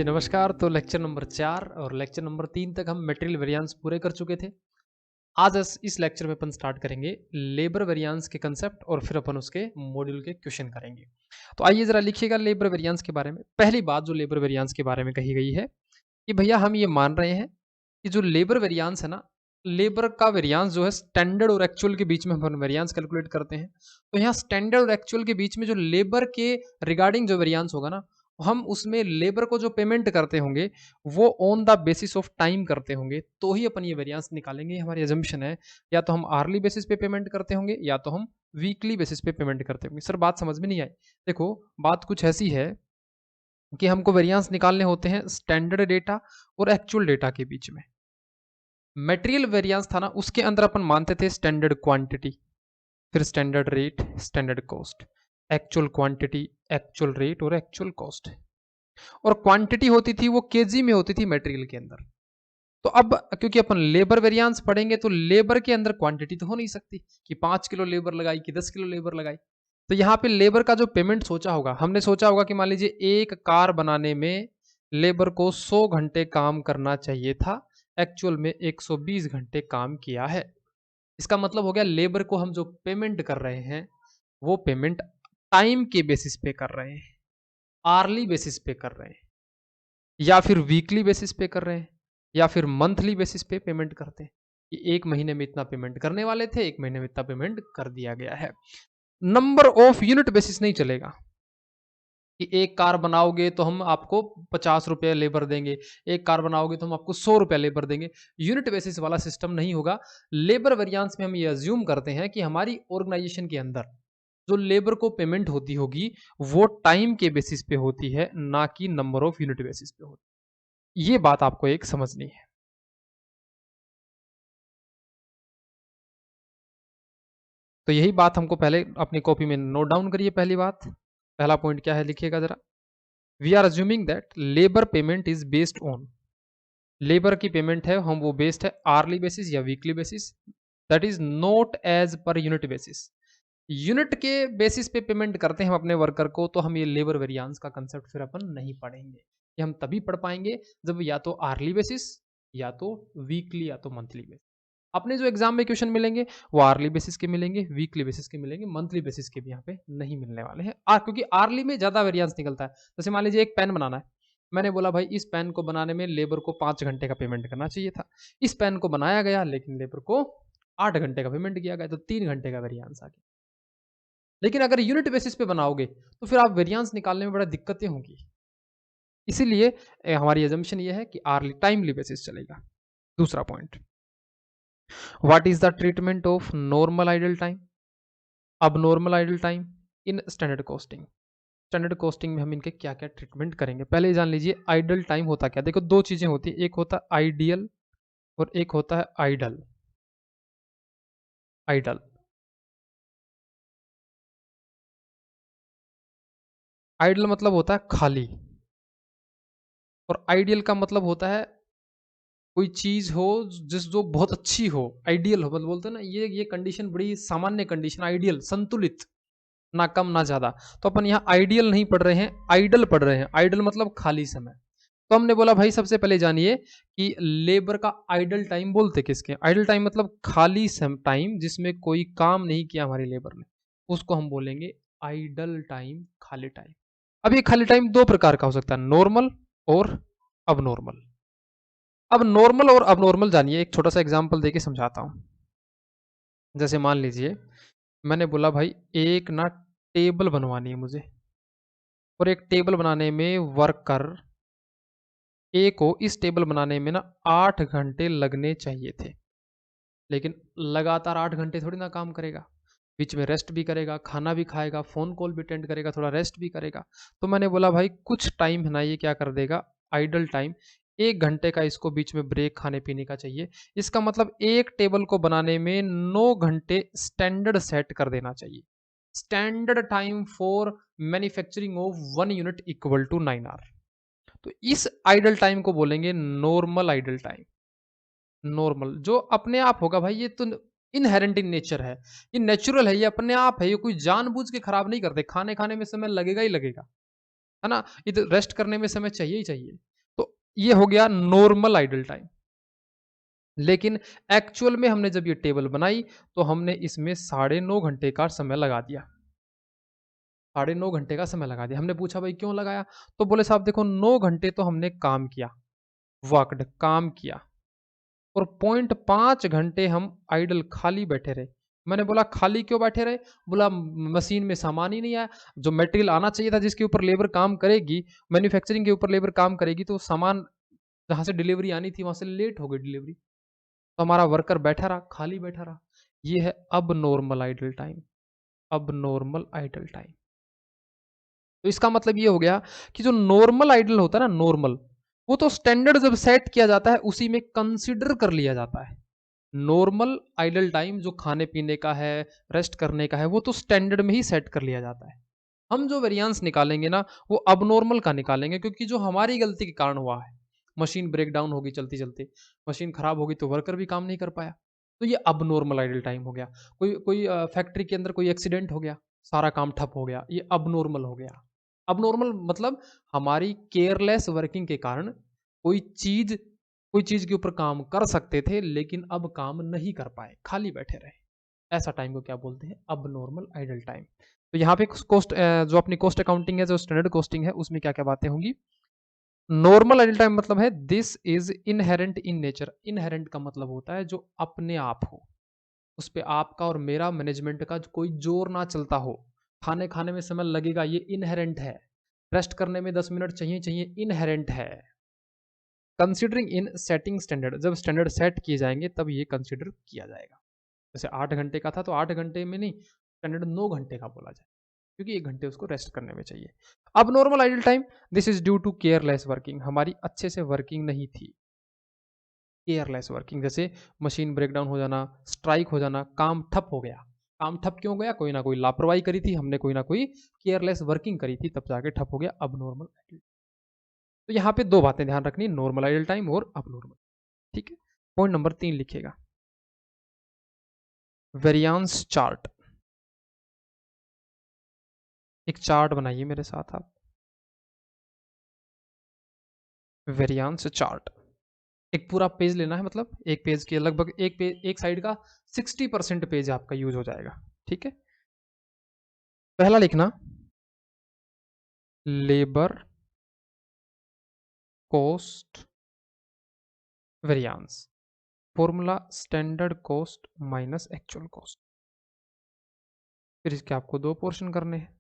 जी नमस्कार। तो lecture number 4 और लेक्चर नंबर 3 तक हम मटेरियल वेरिएंस पूरे कर चुके थे। आज इस लेक्चर में अपन स्टार्ट करेंगे लेबर वेरिएंस के कंसेप्ट और फिर अपन उसके मॉड्यूल के क्वेश्चन करेंगे। तो आइए ज़रा लिखिएगा लेबर वेरिएंस के बारे में। पहली बात जो लेबर वेरिएंस के बारे में कही गई है कि भैया हम ये मान रहे हैं कि जो लेबर वेरिएंस है ना, लेबर का वेरिएंस जो है स्टैंडर्ड और एक्चुअल के बीच में हम वेरिएंस कैलकुलेट करते हैं। तो यहाँ स्टैंडर्ड और एक्चुअल के बीच में जो लेबर के रिगार्डिंग जो वेरिएंस होगा ना, हम उसमें लेबर को जो पेमेंट करते होंगे वो on the basis of time करते होंगे, तो ही अपन ये वेरिएंस निकालेंगे। हमारी अजम्पशन है या तो हम आर्ली बेसिस पे पेमेंट करते होंगे या तो हम वीकली बेसिस पे पेमेंट करते होंगे। सर बात समझ में नहीं आई। देखो, बात कुछ ऐसी है कि हमको वेरिएंस निकालने होते हैं स्टैंडर्ड डेटा और एक्चुअल डेटा के बीच में। मटेरियल वेरिएंस था ना, उसके अंदर अपन मानते थे स्टैंडर्ड क्वांटिटी, फिर standard rate, standard cost, actual quantity, actual rate और एक्चुअल कॉस्ट। और क्वांटिटी होती थी वो केजी में होती थी मटेरियल के अंदर। तो अब क्योंकि अपन लेबर वेरिएंस पढ़ेंगे तो लेबर के अंदर क्वांटिटी तो हो नहीं सकती कि 5 किलो लेबर लगाई कि 10 किलो लेबर लगाई। तो यहाँ पे लेबर का जो पेमेंट सोचा होगा, हमने सोचा होगा कि मान लीजिए एक कार बनाने में लेबर को 100 घंटे काम करना चाहिए था, एक्चुअल में 120 घंटे काम किया है। इसका मतलब हो गया लेबर को हम जो पेमेंट कर रहे हैं वो पेमेंट टाइम के बेसिस पे कर रहे हैं, आर्ली बेसिस पे कर रहे हैं, या फिर वीकली बेसिस पे कर रहे हैं, या फिर मंथली बेसिस पे पेमेंट करते हैं कि एक महीने में इतना पेमेंट करने वाले थे, एक महीने में इतना पेमेंट कर दिया गया है। नंबर ऑफ यूनिट बेसिस नहीं चलेगा कि एक कार बनाओगे तो हम आपको 50 रुपये लेबर देंगे, एक कार बनाओगे तो हम आपको 100 रुपये लेबर देंगे। यूनिट बेसिस वाला सिस्टम नहीं होगा। लेबर वेरिएंस में हम ये अज्यूम करते हैं कि हमारी ऑर्गेनाइजेशन के अंदर जो लेबर को पेमेंट होती होगी वो टाइम के बेसिस पे होती है, ना कि नंबर ऑफ यूनिट बेसिस पे होती है। ये बात आपको एक समझनी है। तो यही बात हमको पहले अपनी कॉपी में नोट डाउन करिए। पहली बात, पहला पॉइंट क्या है लिखिएगा जरा। We are assuming that labour payment is based on, labour की पेमेंट है हम वो बेस्ड है आर्ली बेसिस या weekly basis, that is not as per unit basis. Unit के बेसिस पे पेमेंट करते हैं हम अपने वर्कर को, तो हम ये लेबर वेरिएंस का कंसेप्ट फिर अपन नहीं पढ़ेंगे। ये हम तभी पढ़ पाएंगे जब या तो आर्ली बेसिस या तो वीकली या तो मंथली बेसिस। अपने जो एग्जाम में क्वेश्चन मिलेंगे वो आर्ली बेसिस के मिलेंगे, वीकली बेसिस के मिलेंगे, मंथली बेसिस के भी यहाँ पे नहीं मिलने वाले हैं। क्योंकि आर्ली में ज्यादा वेरिएंस निकलता है। जैसे मान लीजिए एक पेन बनाना है, मैंने बोला भाई इस पेन को बनाने में लेबर को 5 घंटे का पेमेंट करना चाहिए था, इस पेन को बनाया गया लेकिन लेबर को 8 घंटे का पेमेंट किया गया, तो 3 घंटे का वेरिएंस आ गया। लेकिन अगर यूनिट बेसिस पे बनाओगे तो फिर आप वेरिएंस निकालने में बड़ा दिक्कतें होंगी। इसीलिए हमारी एजम्पशन ये है कि आर्ली टाइमली बेसिस चलेगा। दूसरा point, what is the treatment of normal idle time, अब normal idle time in standard costing. Standard costing में हम इनके क्या क्या ट्रीटमेंट करेंगे, पहले जान लीजिए आइडल टाइम होता क्या। देखो, दो चीजें होती है, एक होता है आइडियल और एक होता है आइडल। आइडल, आइडल मतलब होता है खाली, और आइडियल का मतलब होता है कोई चीज हो जिस जो बहुत अच्छी हो, आइडियल हो। मतलब बोलते हैं ना, ये कंडीशन बड़ी सामान्य कंडीशन, आइडियल संतुलित, ना कम ना ज्यादा। तो अपन यहाँ आइडियल नहीं पढ़ रहे हैं, आइडल पढ़ रहे हैं। आइडल मतलब खाली समय। तो हमने बोला भाई सबसे पहले जानिए कि लेबर का आइडल टाइम बोलते किसके। आइडल टाइम मतलब खाली टाइम जिसमें कोई काम नहीं किया हमारी लेबर ने, उसको हम बोलेंगे आइडल टाइम, खाली टाइम। अब ये खाली टाइम दो प्रकार का हो सकता है, नॉर्मल और अबनॉर्मल। अब नॉर्मल और अबनॉर्मल जानिए, एक छोटा सा एग्जांपल देके समझाता हूं। जैसे मान लीजिए मैंने बोला भाई एक ना टेबल बनवानी है मुझे, और एक टेबल बनाने में वर्कर ए को इस टेबल बनाने में ना 8 घंटे लगने चाहिए थे। लेकिन लगातार 8 घंटे थोड़ी ना काम करेगा, बीच में रेस्ट भी करेगा, खाना भी खाएगा, फोन कॉल भी अटेंड करेगा, थोड़ा रेस्ट भी करेगा। तो मैंने बोला भाई कुछ टाइम है ना, ये क्या कर देगा, आइडल टाइम, 1 घंटे का इसको बीच में ब्रेक खाने पीने का चाहिए। इसका मतलब एक टेबल को बनाने में 9 घंटे स्टैंडर्ड सेट कर देना चाहिए। Standard time for manufacturing of 1 unit equal to 9 hour. तो इस आइडल टाइम को बोलेंगे नॉर्मल आइडल टाइम। नॉर्मल जो अपने आप होगा भाई, ये तो इनहेरेंट इन नेचर है, ये नेचुरल है, ये अपने आप है, ये कोई जानबूझ के खराब नहीं करते। खाने खाने में समय लगेगा ही लगेगा, है ना, ये तो रेस्ट करने में समय चाहिए ही चाहिए। ये हो गया नॉर्मल आइडल टाइम। लेकिन एक्चुअल में हमने जब ये टेबल बनाई तो हमने इसमें 9.5 घंटे का समय लगा दिया। 9.5 घंटे का समय लगा दिया। हमने पूछा भाई क्यों लगाया? तो बोले साहब देखो 9 घंटे तो हमने काम किया, वर्क्ड काम किया और 0.5 घंटे हम आइडल खाली बैठे रहे। मैंने बोला खाली क्यों बैठे रहे? बोला मशीन में सामान ही नहीं आया। जो मटेरियल आना चाहिए था जिसके ऊपर लेबर काम करेगी, मैन्युफैक्चरिंग के ऊपर लेबर काम करेगी तो सामान जहाँ से डिलीवरी आनी थी वहाँ से लेट हो गई डिलीवरी। तो हमारा वर्कर बैठा रहा, खाली बैठा रहा। ये है अब नॉर्मल आइडल टाइम, अब नॉर्मल आइडल टाइम। तो इसका मतलब ये हो गया कि जो नॉर्मल आइडल होता है ना नॉर्मल, वो तो स्टैंडर्ड जब सेट किया जाता है उसी में कंसिडर कर लिया जाता है। नॉर्मल आइडल टाइम जो खाने पीने का है, रेस्ट करने का है, वो तो स्टैंडर्ड में ही सेट कर लिया जाता है। हम जो वेरिएंस निकालेंगे ना वो अबनॉर्मल का निकालेंगे क्योंकि जो हमारी गलती के कारण हुआ है। मशीन ब्रेक डाउन होगी चलते चलते, मशीन खराब होगी तो वर्कर भी काम नहीं कर पाया, तो ये अबनॉर्मल आइडल टाइम हो गया। कोई कोई फैक्ट्री के अंदर कोई एक्सीडेंट हो गया, सारा काम ठप हो गया, ये अबनॉर्मल हो गया। अबनॉर्मल मतलब हमारी केयरलेस वर्किंग के कारण कोई चीज कोई चीज के ऊपर काम कर सकते थे लेकिन अब काम नहीं कर पाए, खाली बैठे रहे। ऐसा टाइम को क्या बोलते हैं? Abnormal idle time. तो यहाँ पे कॉस्ट, जो अपनी कॉस्ट अकाउंटिंग है, जो स्टैंडर्ड कॉस्टिंग है, उसमें क्या क्या बातें होंगी? नॉर्मल आइडल टाइम मतलब है this is inherent in nature. Inherent का मतलब होता है जो अपने आप हो, उस पे आपका और मेरा मैनेजमेंट का कोई जोर ना चलता हो। खाने खाने में समय लगेगा, ये इनहेरेंट है। रेस्ट करने में 10 मिनट चाहिए चाहिए, इनहेरेंट है। कंसिडरिंग इन सेटिंग स्टैंडर्ड, जब स्टैंडर्ड सेट किए जाएंगे तब ये कंसिडर किया जाएगा। जैसे 8 घंटे का था तो 8 घंटे में नहीं, स्टैंडर्ड 9 घंटे का बोला जाए क्योंकि 1 घंटे उसको रेस्ट करने में चाहिए। अब normal idle time, this is due to careless working, हमारी अच्छे से वर्किंग नहीं थी। केयरलेस वर्किंग जैसे मशीन ब्रेकडाउन हो जाना, स्ट्राइक हो जाना, काम ठप हो गया। काम ठप क्यों हो गया? कोई ना कोई लापरवाही करी थी हमने, कोई ना कोई केयरलेस वर्किंग करी थी, तब जाके ठप हो गया अब नॉर्मल आइडल। तो यहाँ पे दो बातें ध्यान रखनी, नॉर्मल आइडल टाइम और अब नॉर्मल। ठीक है। पॉइंट नंबर 3 लिखिएगा, वेरियांस चार्ट। एक चार्ट बनाइए मेरे साथ आप, वेरियांस चार्ट। एक पूरा पेज लेना है, मतलब एक पेज के लगभग एक पेज, एक साइड का 60% पेज आपका यूज हो जाएगा। ठीक है। पहला लिखना, labour cost variance, formula standard cost minus actual cost. फिर इसके आपको दो पोर्शन करने हैं।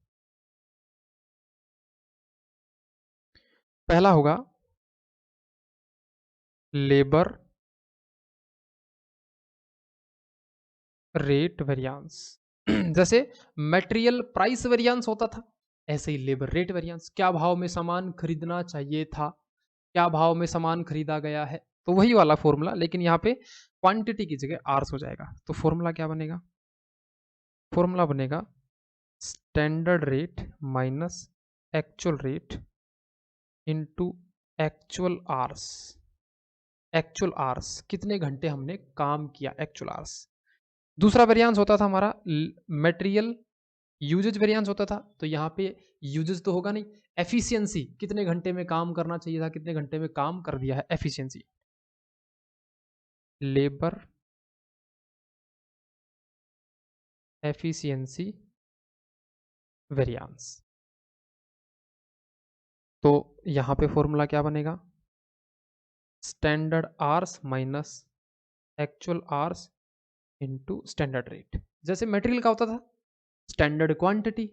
पहला होगा लेबर रेट वेरियांस। जैसे मटेरियल प्राइस वेरियांस होता था, ऐसे ही लेबर रेट वेरियांस, क्या भाव में सामान खरीदना चाहिए था, क्या भाव में सामान खरीदा गया है, तो वही वाला फॉर्मूला, लेकिन यहाँ पे क्वांटिटी की जगह आर्स हो जाएगा। तो फॉर्मूला क्या बनेगा? फॉर्मूला बनेगा standard rate minus actual rate into actual hours. Actual hours कितने घंटे हमने काम किया, एक्चुअल आर्स। दूसरा वेरिएंस होता था हमारा मटेरियल यूजेज वेरिएंस होता था, तो यहाँ पे यूजेज तो होगा नहीं, एफिशिएंसी कितने घंटे में काम करना चाहिए था, कितने घंटे में काम कर दिया है, एफिशिएंसी। Labour efficiency variance. तो यहाँ पे फॉर्मूला क्या बनेगा? Standard hours minus actual hours into standard rate. जैसे मटेरियल का होता था स्टैंडर्ड क्वांटिटी,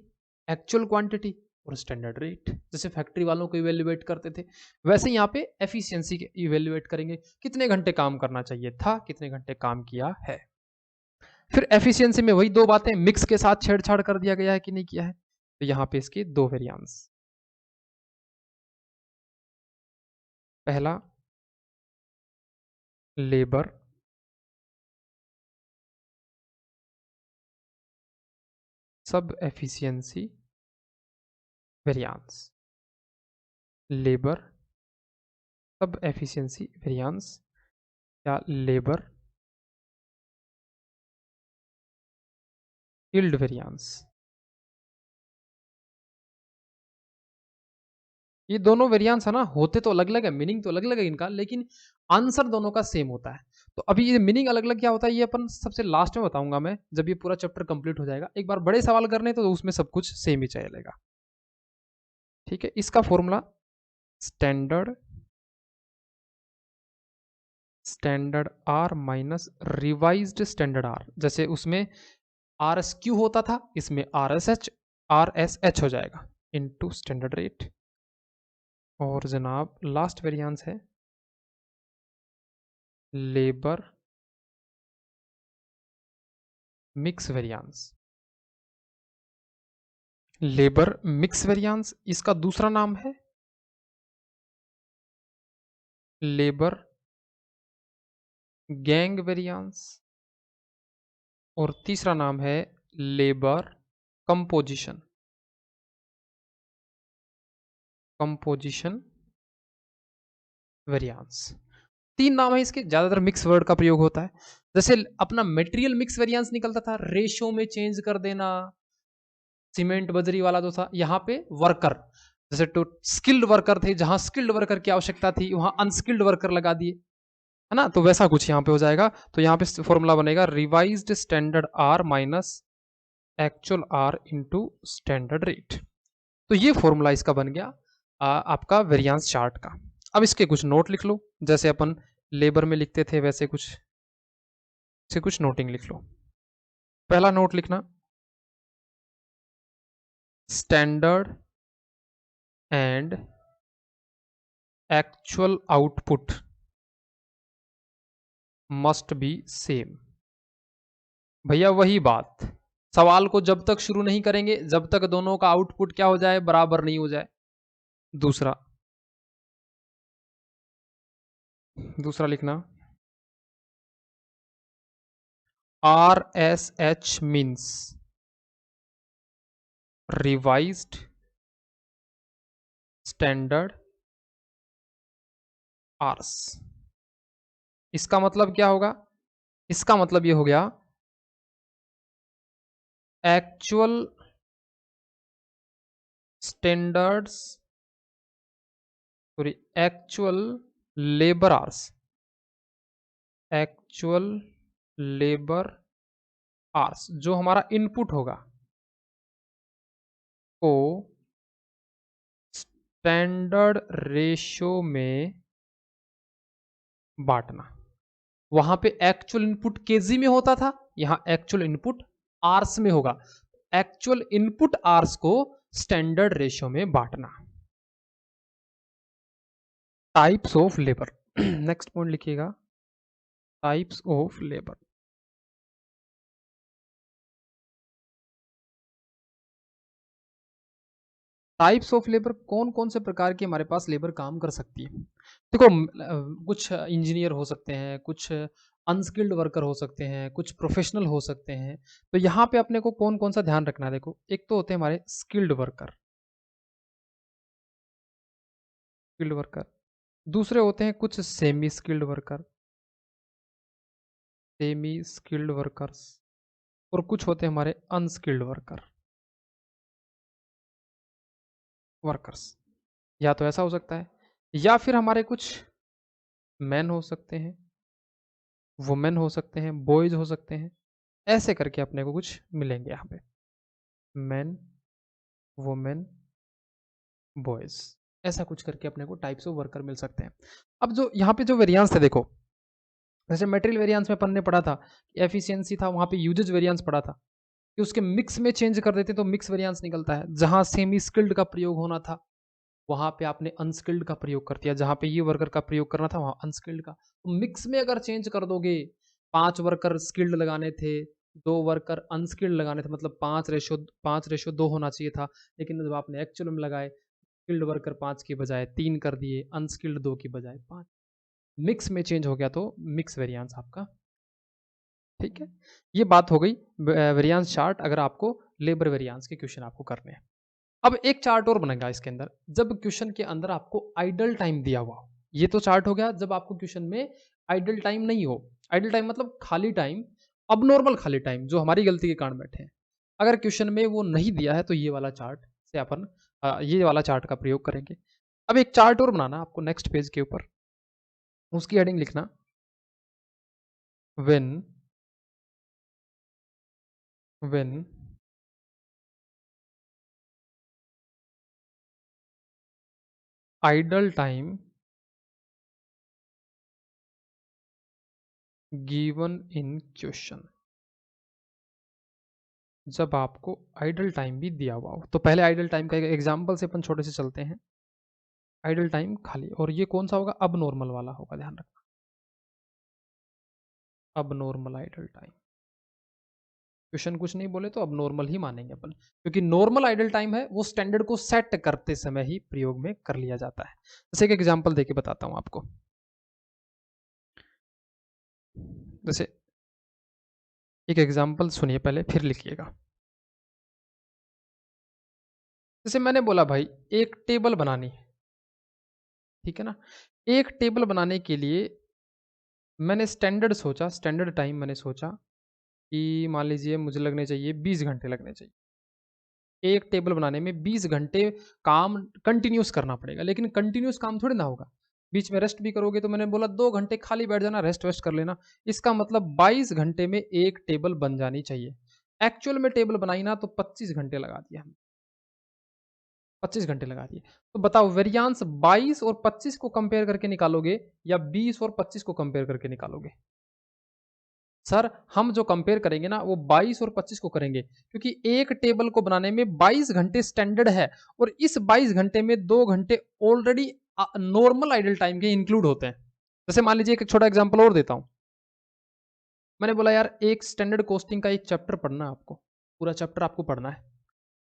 एक्चुअल क्वांटिटी और स्टैंडर्ड रेट, जैसे फैक्ट्री वालों को इवेल्युएट करते थे, वैसे यहाँ पे एफिशिएंसी के इवेल्युएट करेंगे, कितने घंटे काम करना चाहिए था, कितने घंटे काम किया है। फिर एफिशिएंसी में वही दो बातें मिक्स के साथ छेड़छाड़ कर दिया गया है कि नहीं किया है, तो यहाँ पे इसके दो वेरिएंस। पहला labour sub efficiency variance, labour sub efficiency variance या लेबर यील्ड वेरिएंस। ये दोनों वेरिएंस है ना, होते तो अलग-अलग है, मीनिंग तो अलग-अलग है इनका, लेकिन आंसर दोनों का सेम होता है। तो अभी ये मीनिंग अलग-अलग क्या होता है, ये अपन सबसे लास्ट में बताऊँगा मैं, जब ये पूरा चैप्टर कंप्लीट हो जाएगा। एक बार बड़े सवाल करने तो उसमें सब कुछ सेम ही चलेगा। ठीक है? इसका formula standard standard hour minus revised standard hour. जैसे उसमें आरएसक्यू होता था, इसमें आरएसएच हो जाएगा इनटू स्टैंडर्ड रेट। और जनाब लास्ट वेरिएंस है labour mix variance. Labour mix variance, इसका दूसरा नाम है लेबर गैंग वेरिएंस, और तीसरा नाम है लेबर कंपोजिशन कंपोजिशन वेरिएंस। तीन नाम है इसके, ज्यादातर मिक्स वर्ड का प्रयोग होता है। जैसे अपना मटेरियल मिक्स वेरिएंस निकलता था, रेशो में चेंज कर देना, सीमेंट बजरी वाला जो था। यहाँ पे वर्कर, जैसे तो स्किल्ड वर्कर थे, जहां स्किल्ड वर्कर की आवश्यकता थी वहां अनस्किल्ड वर्कर लगा दिए, है ना। तो वैसा कुछ यहाँ पे हो जाएगा। तो यहाँ पे फॉर्मूला बनेगा revised standard hour minus actual hour into standard rate. तो ये फॉर्मूला इसका बन गया आपका वेरिएंस चार्ट का। अब इसके कुछ नोट लिख लो, जैसे अपन लेबर में लिखते थे वैसे कुछ नोटिंग लिख लो। पहला नोट लिखना, standard and actual output must be same. भैया वही बात, सवाल को जब तक शुरू नहीं करेंगे जब तक दोनों का आउटपुट क्या हो जाए, बराबर नहीं हो जाए। दूसरा दूसरा लिखना, R S H means revised standard hours. इसका मतलब क्या होगा, इसका मतलब ये हो गया actual standards sorry actual labour hours, actual labour hours जो हमारा इनपुट होगा को स्टैंडर्ड रेशो में बांटना। वहां पे एक्चुअल इनपुट केजी में होता था, यहां एक्चुअल इनपुट आर्स में होगा। एक्चुअल इनपुट आर्स को स्टैंडर्ड रेशो में बांटना। Types of labour next point लिखिएगा, types of labour. Types of labour, कौन कौन से प्रकार की हमारे पास लेबर काम कर सकती है। देखो कुछ इंजीनियर हो सकते हैं, कुछ अनस्किल्ड वर्कर हो सकते हैं, कुछ प्रोफेशनल हो सकते हैं। तो यहाँ पे अपने को कौन कौन सा ध्यान रखना है, देखो एक तो होते हैं हमारे स्किल्ड वर्कर, स्किल्ड वर्कर। दूसरे होते हैं कुछ semi skilled worker, semi skilled workers. और कुछ होते हैं हमारे अनस्किल्ड वर्कर्स। या तो ऐसा हो सकता है, या फिर हमारे कुछ मैन हो सकते हैं, वुमेन हो सकते हैं, बॉयज हो सकते हैं। ऐसे करके अपने को कुछ मिलेंगे यहाँ पे, मैन, वुमेन, बॉयज। ऐसा कुछ करके अपने को टाइप्स ऑफ वर्कर मिल सकते हैं। अब जो यहाँ पे जो वेरिएंस थे देखो, जैसे मटेरियल वेरिएंस में अपन ने पढ़ा था, एफिशिएंसी था, वहाँ पे यूजेज वेरिएंस पढ़ा था कि उसके मिक्स में चेंज कर देते तो मिक्स वेरिएंस निकलता है। जहाँ सेमी स्किल्ड का प्रयोग होना था वहाँ पे आपने अनस्किल्ड का प्रयोग कर दिया, जहाँ पे ये वर्कर का प्रयोग करना था वहाँ अनस्किल्ड का। तो मिक्स में अगर चेंज कर दोगे, 5 वर्कर स्किल्ड लगाने थे, 2 वर्कर अनस्किल्ड लगाने थे, मतलब 5:2 होना चाहिए था। लेकिन जब आपने एक्चुअल में लगाए, स्किल्ड वर्कर 5 की बजाय 3 कर दिए, अनस्किल्ड 2 की बजाय 5। मिक्स में चेंज हो गया तो मिक्स वेरिएंस आपका। ठीक है, ये बात हो गई वेरिएंस चार्ट, अगर आपको लेबर वेरिएंस के क्वेश्चन आपको करने हैं। अब एक चार्ट और बनेगा इसके अंदर, जब क्वेश्चन के अंदर आपको आइडल टाइम दिया हुआ हो। ये तो चार्ट हो गया जब आपको क्वेश्चन में आइडल टाइम नहीं हो। आइडल टाइम मतलब खाली टाइम, अब नॉर्मल खाली टाइम जो हमारी गलती के कारण बैठे हैं। अगर क्वेश्चन में वो नहीं दिया है तो ये वाला चार्ट से अपन ये वाला चार्ट का प्रयोग करेंगे। अब एक चार्ट और बनाना आपको नेक्स्ट पेज के ऊपर, उसकी हेडिंग लिखना when when idle time given in question. जब आपको आइडल टाइम भी दिया हुआ हो, तो पहले आइडल टाइम का एक एग्जांपल से अपन छोटे से चलते हैं। आइडल टाइम खाली, और ये कौन सा होगा? अब नॉर्मल वाला होगा, ध्यान रखना, अब नॉर्मल आइडल टाइम। क्वेश्चन कुछ नहीं बोले तो अब नॉर्मल ही मानेंगे अपन, क्योंकि नॉर्मल आइडल टाइम है वो स्टैंडर्ड को सेट करते समय ही प्रयोग में कर लिया जाता है। जैसे एक एग्जांपल देके बताता हूं आपको। जैसे एक एग्जांपल सुनिए पहले, फिर लिखिएगा। जैसे मैंने बोला भाई एक टेबल बनानी है, ठीक है ना। एक टेबल बनाने के लिए मैंने स्टैंडर्ड सोचा, स्टैंडर्ड टाइम मैंने सोचा कि मान लीजिए मुझे लगने चाहिए 20 घंटे लगने चाहिए। एक टेबल बनाने में 20 घंटे काम कंटिन्यूअस करना पड़ेगा, लेकिन कंटिन्यूअस काम थोड़ी ना होगा। बीच में रेस्ट भी करोगे, तो मैंने बोला 2 घंटे खाली बैठ जाना, रेस्ट वेस्ट कर लेना। इसका मतलब 22 घंटे में एक टेबल बन जानी चाहिए। एक्चुअल में टेबल बनाई ना तो 25 घंटे लगा दिया हमने, 25 घंटे लगा दिए। तो बताओ वेरिएंस 22 और 25 को कंपेयर करके निकालोगे या 20 और 25 को कंपेयर करके निकालोगे? सर हम जो कंपेयर करेंगे ना वो 22 और 25 को करेंगे, क्योंकि एक टेबल को बनाने में 22 घंटे स्टैंडर्ड है, और इस 22 घंटे में 2 घंटे ऑलरेडी नॉर्मल आइडल टाइम के इंक्लूड होते हैं। जैसे मान लीजिए एक छोटा एग्जांपल और देता हूं। मैंने बोला यार एक स्टैंडर्ड कॉस्टिंग का एक चैप्टर पढ़ना है आपको, पूरा चैप्टर आपको पढ़ना है।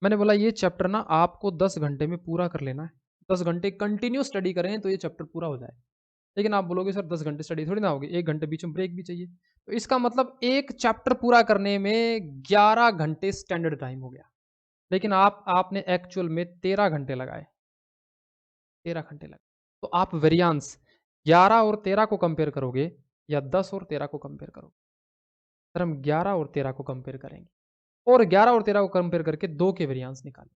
मैंने बोला ये चैप्टर ना आपको 10 घंटे में पूरा कर लेना है। 10 घंटे कंटिन्यू स्टडी करें तो ये चैप्टर पूरा हो जाए। लेकिन आप बोलोगे सर 10 घंटे स्टडी थोड़ी ना होगी, 1 घंटे बीच में ब्रेक भी चाहिए। तो इसका मतलब एक चैप्टर पूरा करने में 11 घंटे स्टैंडर्ड टाइम हो गया। लेकिन आपने एक्चुअल में 13 घंटे लगाए, 13 घंटे लगाए। तो आप वेरिएंस 11 और 13 को कंपेयर करोगे या 10 और 13 को कंपेयर करोगे? सर हम 11 और 13 को कंपेयर करेंगे, और 11 और 13 को कंपेयर करके 2 के वेरिएंस निकाले।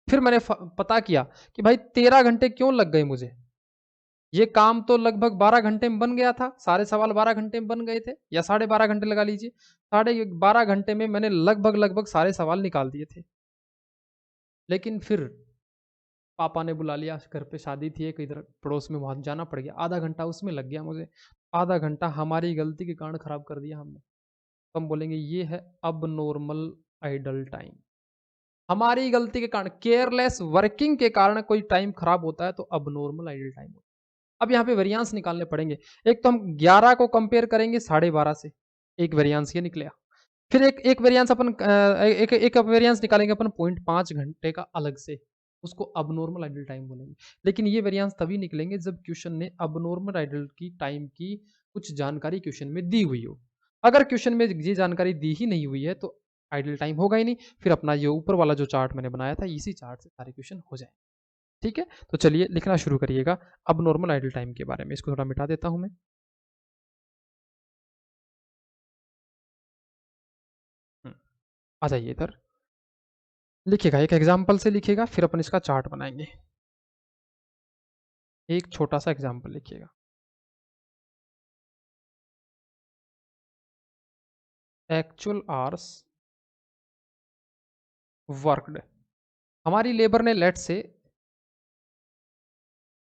फिर मैंने पता किया कि भाई 13 घंटे क्यों लग गए मुझे। ये काम तो लगभग 12 घंटे में बन गया था, सारे सवाल 12 घंटे में बन गए थे, या साढ़े 12 घंटे लगा लीजिए। साढ़े 12 घंटे में मैंने लगभग लगभग सारे सवाल निकाल दिए थे। लेकिन फिर पापा ने बुला लिया, घर पे शादी थी एक इधर पड़ोस में, वहां जाना पड़ गया, आधा घंटा उसमें लग गया मुझे। आधा घंटा हमारी गलती के कारण खराब कर दिया हमने। तो हम बोलेंगे ये है अब नॉर्मल आइडल टाइम। हमारी गलती के कारण, केयरलेस वर्किंग के कारण कोई टाइम खराब होता है तो अब नॉर्मल आइडल टाइम होता है। अब यहाँ पे वेरिएंस निकालने पड़ेंगे। एक तो हम 11 को कंपेयर करेंगे 12.5 से, एक वेरिएंस ये निकलेगा। फिर एक एक वेरिएंस अपन एक एक वेरिएंस निकालेंगे अपन 0.5 घंटे का अलग से, उसको अबनॉर्मल आइडल टाइम बोलेंगे। लेकिन ये वेरिएंस तभी निकलेंगे जब क्वेश्चन ने अबनॉर्मल आइडल की टाइम की कुछ जानकारी क्वेश्चन में दी हुई हो। अगर क्वेश्चन में ये जानकारी दी ही नहीं हुई है तो आइडल टाइम होगा ही नहीं। फिर अपना ये ऊपर वाला जो चार्ट मैंने बनाया था, इसी चार्ट से सारे क्वेश्चन हो जाएंगे। ठीक है, तो चलिए लिखना शुरू करिएगा अब नॉर्मल आइडल टाइम के बारे में। इसको थोड़ा मिटा देता हूं मैं। हम्म, आ जाइए इधर, लिखिएगा एक एग्जाम्पल से लिखिएगा, फिर अपन इसका चार्ट बनाएंगे। एक छोटा सा एग्जाम्पल लिखिएगा। एक्चुअल आवर्स वर्कड, हमारी लेबर ने लेट से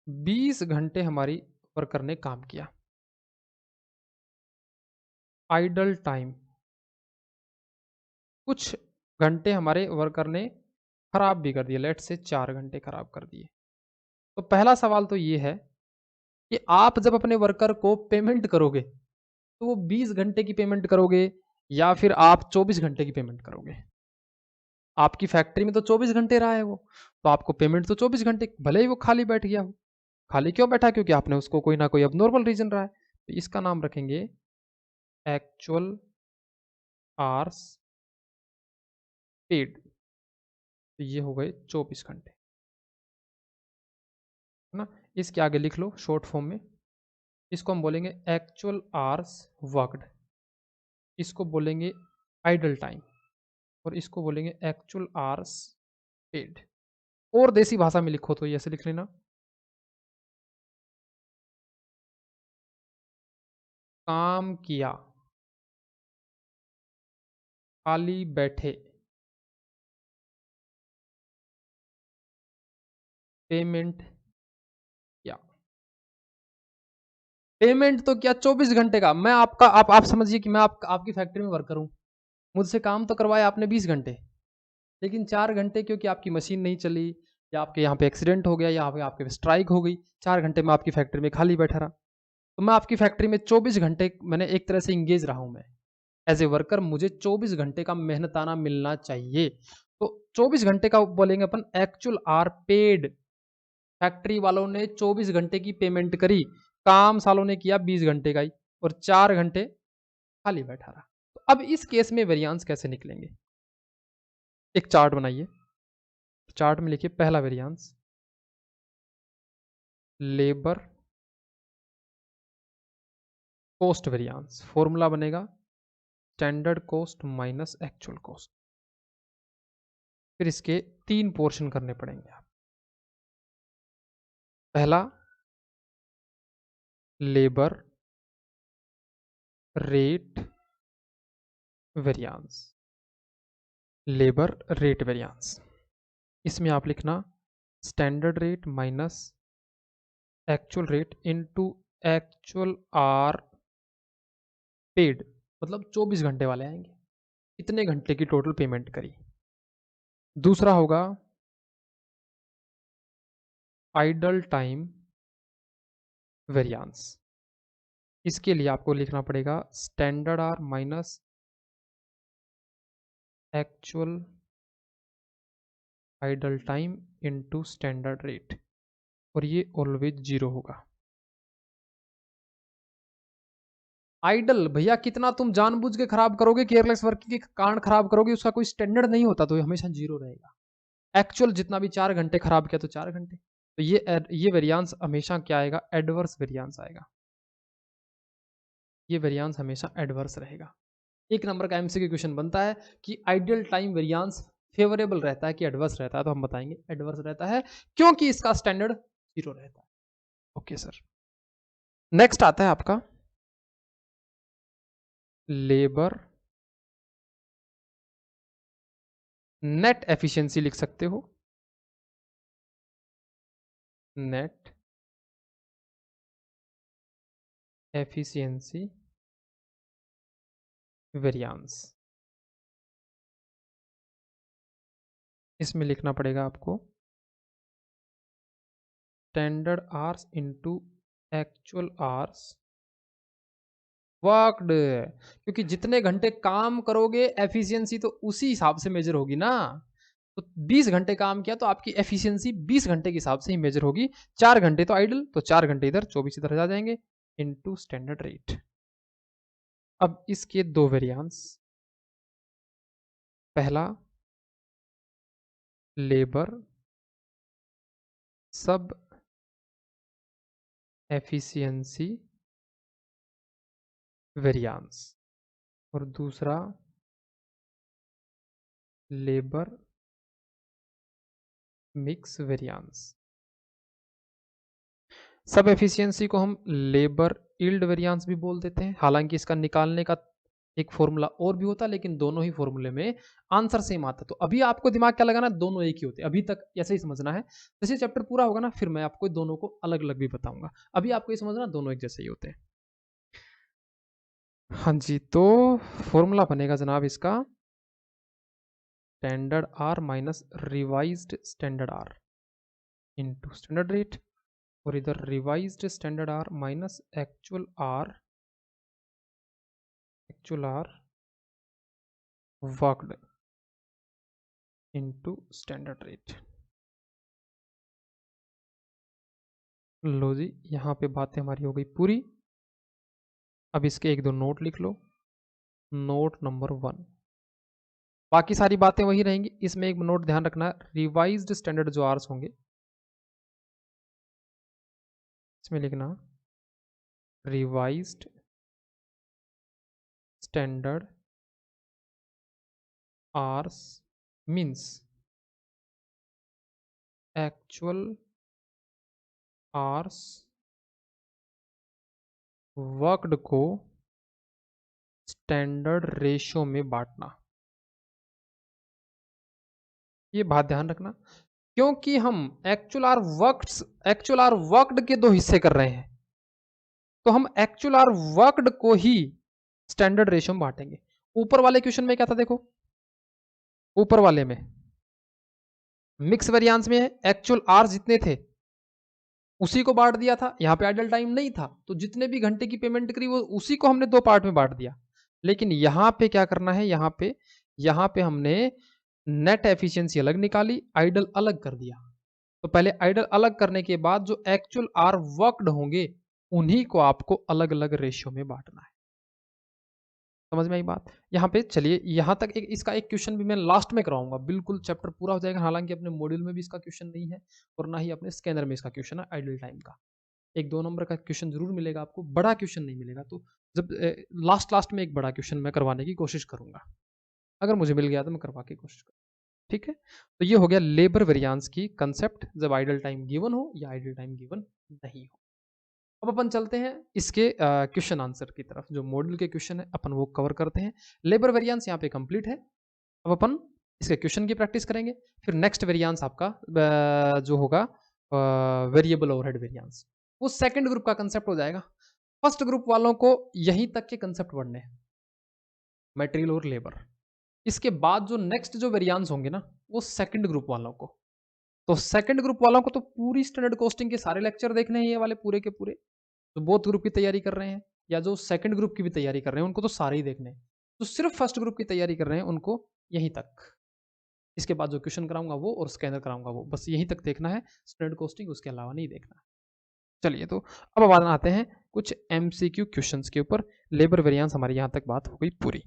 20 घंटे हमारी वर्कर ने काम किया। आइडल टाइम कुछ घंटे हमारे वर्कर ने खराब भी कर दिए, लेट से 4 घंटे खराब कर दिए। तो पहला सवाल तो ये है कि आप जब अपने वर्कर को पेमेंट करोगे तो वो 20 घंटे की पेमेंट करोगे या फिर आप 24 घंटे की पेमेंट करोगे? आपकी फैक्ट्री में तो 24 घंटे रहा है वो, तो आपको पेमेंट तो 24 घंटे, भले ही वो खाली बैठ गया हो। खाली क्यों बैठा? क्योंकि आपने उसको कोई ना कोई अब रीजन रहा है। तो इसका नाम रखेंगे एक्चुअल आवर्स पेड। तो ये हो गए 24 घंटे, है ना। इसके आगे लिख लो शॉर्ट फॉर्म में, इसको हम बोलेंगे एक्चुअल आवर्स वर्कड, इसको बोलेंगे आइडल टाइम, और इसको बोलेंगे एक्चुअल आवर्स पेड। और देसी भाषा में लिखो तो ये ऐसे लिख लेना, काम किया, खाली बैठे, पेमेंट किया। पेमेंट तो क्या 24 घंटे का, मैं आपका आप समझिए कि मैं आपकी फैक्ट्री में वर्कर हूँ। मुझसे काम तो करवाया आपने 20 घंटे, लेकिन 4 घंटे क्योंकि आपकी मशीन नहीं चली या आपके यहाँ पे एक्सीडेंट हो गया या आपके पे स्ट्राइक हो गई, 4 घंटे मैं आपकी फैक्ट्री में खाली बैठा रहा। तो मैं आपकी फैक्ट्री में 24 घंटे मैंने एक तरह से एंगेज रहा हूँ मैं। एज़ ए वर्कर मुझे 24 घंटे का मेहनताना मिलना चाहिए। तो 24 घंटे का बोलेंगे अपन एक्चुअल आवर पेड। फैक्ट्री वालों ने 24 घंटे की पेमेंट करी, काम सालों ने किया 20 घंटे का ही और 4 घंटे खाली बैठा रहा। तो अब इस केस में वेरिएंस कैसे निकलेंगे? एक चार्ट बनाइए। चार्ट में लिखिए पहला variance labour cost variance. Formula बनेगा standard cost minus actual cost. फिर इसके 3 पोर्शन करने पड़ेंगे आप। पहला labour rate variance, labour rate variance. इसमें आप लिखना standard rate minus actual rate into actual hour paid, मतलब 24 घंटे वाले आएंगे, इतने घंटे की टोटल पेमेंट करी। दूसरा होगा आइडल टाइम वेरिएंस। इसके लिए आपको लिखना पड़ेगा standard hour minus actual idle time into standard rate, और ये ऑलवेज 0 होगा। आइडल भैया कितना तुम जानबूझ के खराब करोगे, केयरलेस वर्किंग के कारण खराब करोगे, उसका कोई स्टैंडर्ड नहीं होता, तो ये हमेशा 0 रहेगा। एक्चुअल जितना भी 4 घंटे खराब किया तो 4 घंटे, तो ये वेरिएंस हमेशा क्या आएगा? एडवर्स वेरिएंस आएगा। ये वेरिएंस हमेशा एडवर्स रहेगा। एक नंबर का एमसीक्यू क्वेश्चन बनता है कि आइडियल टाइम वेरिएंस फेवरेबल रहता है कि एडवर्स रहता है, तो हम बताएंगे एडवर्स रहता है क्योंकि इसका स्टैंडर्ड 0 रहता है। Okay sir. नेक्स्ट आता है आपका लेबर नेट एफिशिएंसी, लिख सकते हो नेट एफिशिएंसी वेरिएंस। इसमें लिखना पड़ेगा आपको standard hours into actual hours worked, क्योंकि जितने घंटे काम करोगे एफिशिएंसी तो उसी हिसाब से मेजर होगी ना। तो 20 घंटे काम किया तो आपकी एफिशिएंसी 20 घंटे के हिसाब से ही मेजर होगी। 4 घंटे तो आइडल, तो 4 घंटे इधर 24 इधर आ जाएंगे इनटू स्टैंडर्ड रेट। अब इसके दो वेरिएंस, पहला लेबर सब एफिशिएंसी वेरिएंस और दूसरा लेबर मिक्स वेरिएंस। सब एफिशिएंसी को हम लेबर यील्ड वेरिएंस भी बोल देते हैं, हालांकि इसका निकालने का एक फॉर्मूला और भी होता है, लेकिन दोनों ही फॉर्मूले में आंसर सेम आता है। तो अभी आपको दिमाग क्या लगाना, दोनों एक ही होते हैं, अभी तक ऐसे ही समझना है। जैसे चैप्टर पूरा होगा ना, फिर मैं आपको दोनों को अलग अलग भी बताऊंगा। अभी आपको ये समझना दोनों एक जैसे ही होते हैं। हाँ जी, तो फॉर्मूला बनेगा जनाब इसका standard hour minus revised standard hour into standard rate, और इधर revised standard hour minus actual hour worked into standard rate. लो जी, यहाँ पे बातें हमारी हो गई पूरी। अब इसके एक दो नोट लिख लो। नोट नंबर 1, बाकी सारी बातें वही रहेंगी, इसमें एक नोट ध्यान रखना, रिवाइज्ड स्टैंडर्ड जो आर्स होंगे इसमें लिखना revised standard hours means actual hours worked को स्टैंडर्ड रेशो में बांटना। ये बात ध्यान रखना, क्योंकि हम एक्चुअल आर वर्कड के दो हिस्से कर रहे हैं, तो हम एक्चुअल आर वर्कड को ही स्टैंडर्ड रेशो में बांटेंगे। ऊपर वाले क्वेश्चन में क्या था देखो, ऊपर वाले में मिक्स वेरिएंस में एक्चुअल आर जितने थे उसी को बांट दिया था। यहाँ पे आइडल टाइम नहीं था, तो जितने भी घंटे की पेमेंट करी वो उसी को हमने दो पार्ट में बांट दिया। लेकिन यहाँ पे क्या करना है, यहाँ पे हमने नेट एफिशिएंसी अलग निकाली, आइडल अलग कर दिया। तो पहले आइडल अलग करने के बाद जो एक्चुअल आर वर्कड होंगे उन्हीं को आपको अलग अलग रेशियो में बांटना है। समझ में आई बात? यहाँ पे चलिए, यहाँ तक इसका एक क्वेश्चन भी मैं लास्ट में कराऊंगा, बिल्कुल चैप्टर पूरा हो जाएगा। हालांकि अपने मॉड्यूल में भी इसका क्वेश्चन नहीं है और ना ही अपने स्कैनर में इसका क्वेश्चन है आइडल टाइम का। एक 2 नंबर का क्वेश्चन जरूर मिलेगा आपको, बड़ा क्वेश्चन नहीं मिलेगा। तो जब लास्ट में एक बड़ा क्वेश्चन मैं करवाने की कोशिश करूंगा, अगर मुझे मिल गया तो मैं करवा के कोशिश करूँगा। ठीक है, तो ये हो गया लेबर वेरिएंस की कंसेप्ट, जब आइडल टाइम गिवन हो या आइडल टाइम गिवन नहीं हो। अब अपन चलते हैं इसके क्वेश्चन आंसर की तरफ। जो मॉड्यूल के क्वेश्चन है अपन वो कवर करते हैं। लेबर वेरिएंस यहाँ पे कंप्लीट है। अब अपन इसके क्वेश्चन की प्रैक्टिस करेंगे। फिर नेक्स्ट वेरिएंस आपका जो होगा वेरिएबल ओवरहेड वेरिएंस, वो सेकंड ग्रुप का कंसेप्ट हो जाएगा। फर्स्ट ग्रुप वालों को यहीं तक के कंसेप्ट पढ़ने हैं, मटेरियल और लेबर। इसके बाद जो नेक्स्ट जो वेरिएंस होंगे ना, वो सेकंड ग्रुप वालों को। तो सेकंड ग्रुप वालों को तो पूरी स्टैंडर्ड कॉस्टिंग के सारे लेक्चर देखने हैं, ये वाले पूरे के पूरे। तो बोथ ग्रुप की तैयारी कर रहे हैं या जो सेकंड ग्रुप की भी तैयारी कर रहे हैं उनको तो सारे ही देखने हैं। तो सिर्फ फर्स्ट ग्रुप की तैयारी कर रहे हैं उनको यहीं तक। इसके बाद जो क्वेश्चन कराऊंगा वो और स्कैनर कराऊंगा वो, बस यहीं तक देखना है स्टैंडर्ड कॉस्टिंग, उसके अलावा नहीं देखना। चलिए, तो अब बात आते हैं कुछ एमसीक्यू क्वेश्चंस के ऊपर। लेबर वेरिएंस हमारी यहाँ तक बात हो गई पूरी।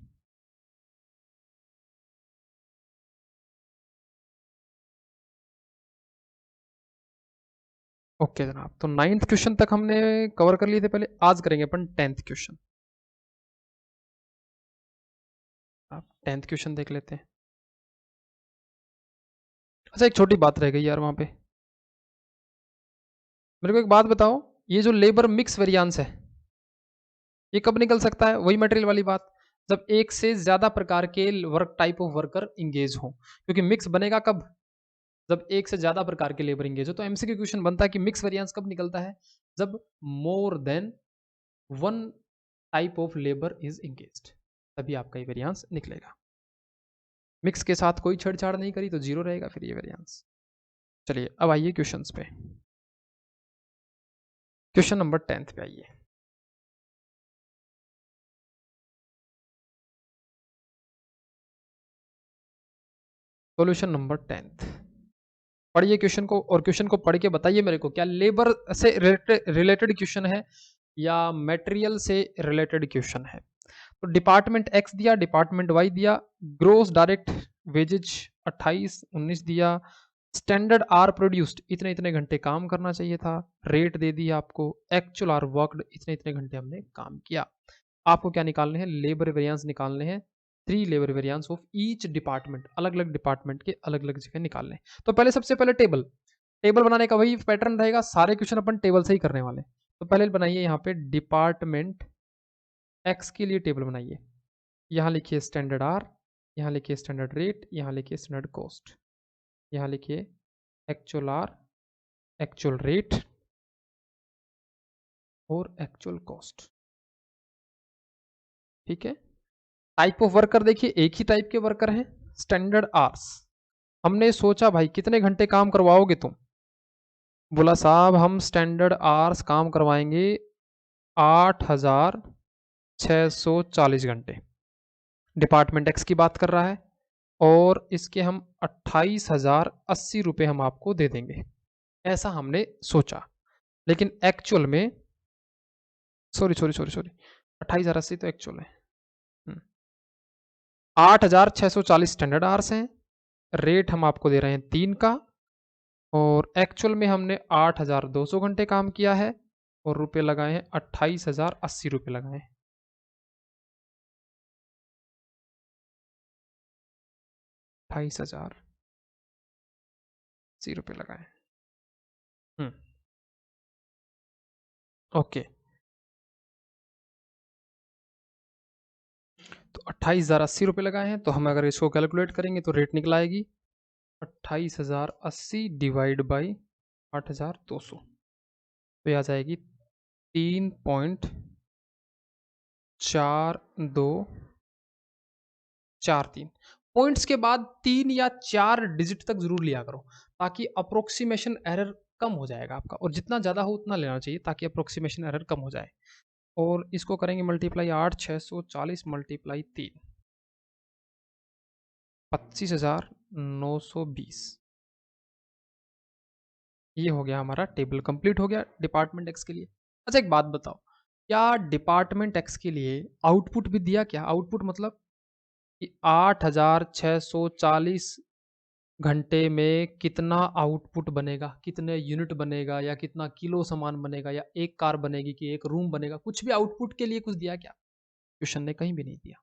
ओके जनाब, तो 9th क्वेश्चन तक हमने कवर कर लिए थे पहले। आज करेंगे अपन 10th क्वेश्चन। आप 10th क्वेश्चन देख लेते हैं। अच्छा, एक छोटी बात रह गई यार वहां पे, मेरे को एक बात बताओ, ये जो लेबर मिक्स वेरिएंस है ये कब निकल सकता है? वही मटेरियल वाली बात, जब एक से ज्यादा प्रकार के work type of worker engage हो। क्योंकि मिक्स बनेगा कब? जब एक से ज्यादा प्रकार के लेबर इंगेज हो। तो एमसीक्यू क्वेश्चन बनता है कि मिक्स वेरिएंस कब निकलता है? जब more than one type of labour is engaged, तभी आपका ये वेरिएंस निकलेगा। मिक्स के साथ कोई छेड़छाड़ नहीं करी तो जीरो रहेगा फिर ये वेरिएंस। चलिए, अब आइए क्वेश्चंस पे। क्वेश्चन नंबर 10th पे आइए। सॉल्यूशन नंबर 10th, पढ़िए क्वेश्चन को और क्वेश्चन को पढ़ के बताइए मेरे को, क्या लेबर से रिलेटेड क्वेश्चन है या मटेरियल से रिलेटेड क्वेश्चन है। तो डिपार्टमेंट एक्स दिया, डिपार्टमेंट वाई दिया, ग्रोस डायरेक्ट वेजेज 28 19 दिया, स्टैंडर्ड आर प्रोड्यूस्ड इतने इतने घंटे काम करना चाहिए था, रेट दे दिया आपको, एक्चुअल आर वर्कड इतने इतने घंटे हमने काम किया। आपको क्या निकालने हैं? लेबर वेरिएंस निकालने हैं। 3 labour variance of each department, अलग अलग डिपार्टमेंट के अलग अलग जगह निकालने हैं। तो पहले सबसे पहले टेबल, टेबल बनाने का वही पैटर्न रहेगा, सारे क्वेश्चन अपन टेबल से ही करने वाले। तो पहले बनाइए यहाँ पे डिपार्टमेंट एक्स के लिए टेबल बनाइए। यहाँ लिखिए स्टैंडर्ड आर, यहाँ लिखिए स्टैंडर्ड रेट, यहाँ लिखिए स्टैंडर्ड कॉस्ट, यहाँ लिखिए एक्चुअल आर, एक्चुअल रेट और एक्चुअल कॉस्ट। ठीक है, टाइप ऑफ वर्कर देखिए एक ही टाइप के वर्कर हैं, स्टैंडर्ड आर्स। हमने सोचा भाई कितने घंटे काम करवाओगे तुम? बोला साहब हम स्टैंडर्ड आर्स काम करवाएंगे 8640 घंटे। डिपार्टमेंट एक्स की बात कर रहा है और इसके हम 28,080 रुपये हम आपको दे देंगे, ऐसा हमने सोचा। लेकिन एक्चुअल में सॉरी सॉरी सॉरी सॉरी 28,080 तो एक्चुअल है। 8,640 स्टैंडर्ड आवर्स हैं, रेट हम आपको दे रहे हैं 3 का, और एक्चुअल में हमने 8,200 घंटे काम किया है और रुपए लगाए हैं 28,080 रुपये लगाए हैं। 28,080 रुपये लगाए। हम्म, ओके। तो 28,080 लगाए हैं, तो हम अगर इसको कैलकुलेट करेंगे तो रेट निकल आएगी 28,080 डिवाइड बाई 8,200, तो ये आ जाएगी 3.4243। पॉइंट्स के बाद 3 या 4 डिजिट तक जरूर लिया करो, ताकि अप्रोक्सीमेशन एरर कम हो जाएगा आपका, और जितना ज़्यादा हो उतना लेना चाहिए ताकि अप्रोक्सीमेशन एरर कम हो जाए। और इसको करेंगे मल्टीप्लाई 8,640 मल्टीप्लाई 3, 25,920। ये हो गया हमारा टेबल, कंप्लीट हो गया डिपार्टमेंट एक्स के लिए। अच्छा एक बात बताओ, क्या डिपार्टमेंट एक्स के लिए आउटपुट भी दिया? क्या आउटपुट मतलब कि 8,640 घंटे में कितना आउटपुट बनेगा, कितने यूनिट बनेगा, या कितना किलो सामान बनेगा, या एक कार बनेगी कि एक रूम बनेगा, कुछ भी आउटपुट के लिए कुछ दिया क्या? क्वेश्चन ने कहीं भी नहीं दिया।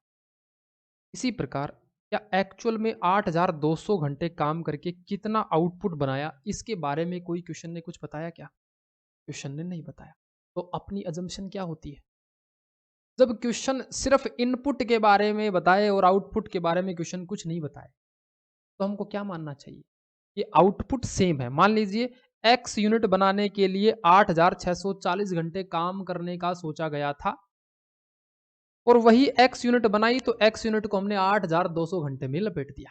इसी प्रकार क्या एक्चुअल में 8,200 घंटे काम करके कितना आउटपुट बनाया, इसके बारे में कोई क्वेश्चन ने कुछ बताया क्या? क्वेश्चन ने नहीं बताया। तो अपनी अजम्पशन क्या होती है? जब क्वेश्चन सिर्फ इनपुट के बारे में बताए और आउटपुट के बारे में क्वेश्चन कुछ नहीं बताए, तो हमको क्या मानना चाहिए? कि आउटपुट सेम है। मान लीजिए एक्स यूनिट बनाने के लिए 8,640 घंटे काम करने का सोचा गया था, और वही एक्स यूनिट बनाई, तो एक्स यूनिट को हमने 8,200 घंटे में लपेट दिया।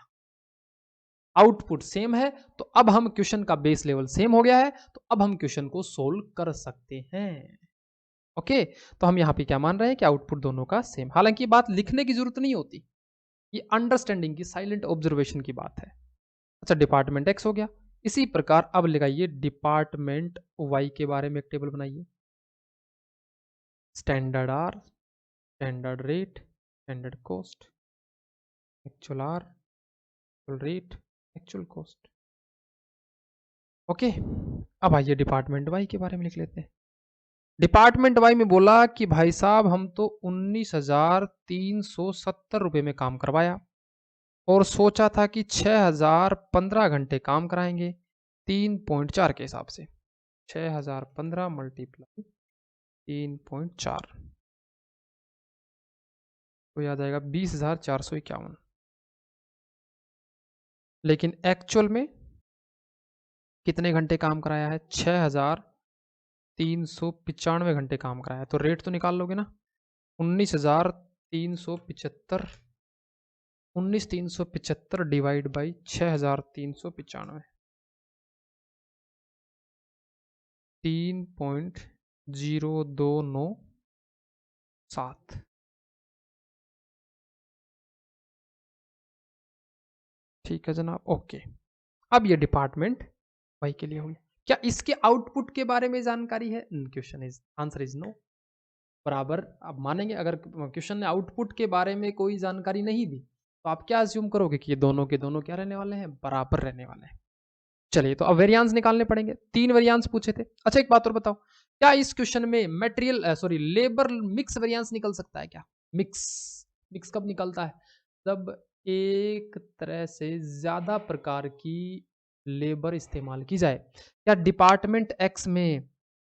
आउटपुट सेम है, तो अब हम क्वेश्चन का बेस लेवल सेम हो गया है, तो अब हम क्वेश्चन को सोल्व कर सकते हैं। ओके, तो हम यहां पे क्या मान रहे हैं कि आउटपुट दोनों का सेम। हालांकि बात लिखने की जरूरत नहीं होती, ये अंडरस्टैंडिंग की, साइलेंट ऑब्जर्वेशन की बात है। अच्छा, डिपार्टमेंट एक्स हो गया। इसी प्रकार अब लगाइए डिपार्टमेंट वाई के बारे में एक टेबल बनाइए। Standard hour, standard rate, standard cost, actual hour, actual rate, actual cost. Okay, अब आइए डिपार्टमेंट वाई के बारे में लिख लेते हैं। डिपार्टमेंट वाई में बोला कि भाई साहब हम तो 19,370 रुपये में काम करवाया, और सोचा था कि 6,015 घंटे काम कराएंगे 3.4 के हिसाब से। 6,015 मल्टीप्लाई 3.4, तो याद आएगा 20,451। लेकिन एक्चुअल में कितने घंटे काम कराया है? 6,395 घंटे काम कराया है। तो रेट तो निकाल लोगे ना, 19,375, 19,375 डिवाइड बाई 6,395, 3.0297। ठीक है जनाब, ओके। अब ये डिपार्टमेंट वाई के लिए हो गया। क्या इसके आउटपुट के बारे में जानकारी है? Question is, answer is no. बराबर आप मानेंगे, अगर क्वेश्चन ने आउटपुट के बारे में कोई जानकारी नहीं दी, तो आप क्या अज्यूम करोगे कि ये दोनों के दोनों क्या रहने वाले हैं? बराबर रहने वाले हैं। चलिए, तो अब वेरिएंस निकालने पड़ेंगे। 3 वेरिएंस पूछे थे। अच्छा एक बात और बताओ, क्या इस क्वेश्चन में material sorry labour mix variance निकल सकता है क्या? मिक्स, मिक्स कब निकलता है? जब एक तरह से ज्यादा प्रकार की लेबर इस्तेमाल की जाए। क्या डिपार्टमेंट एक्स में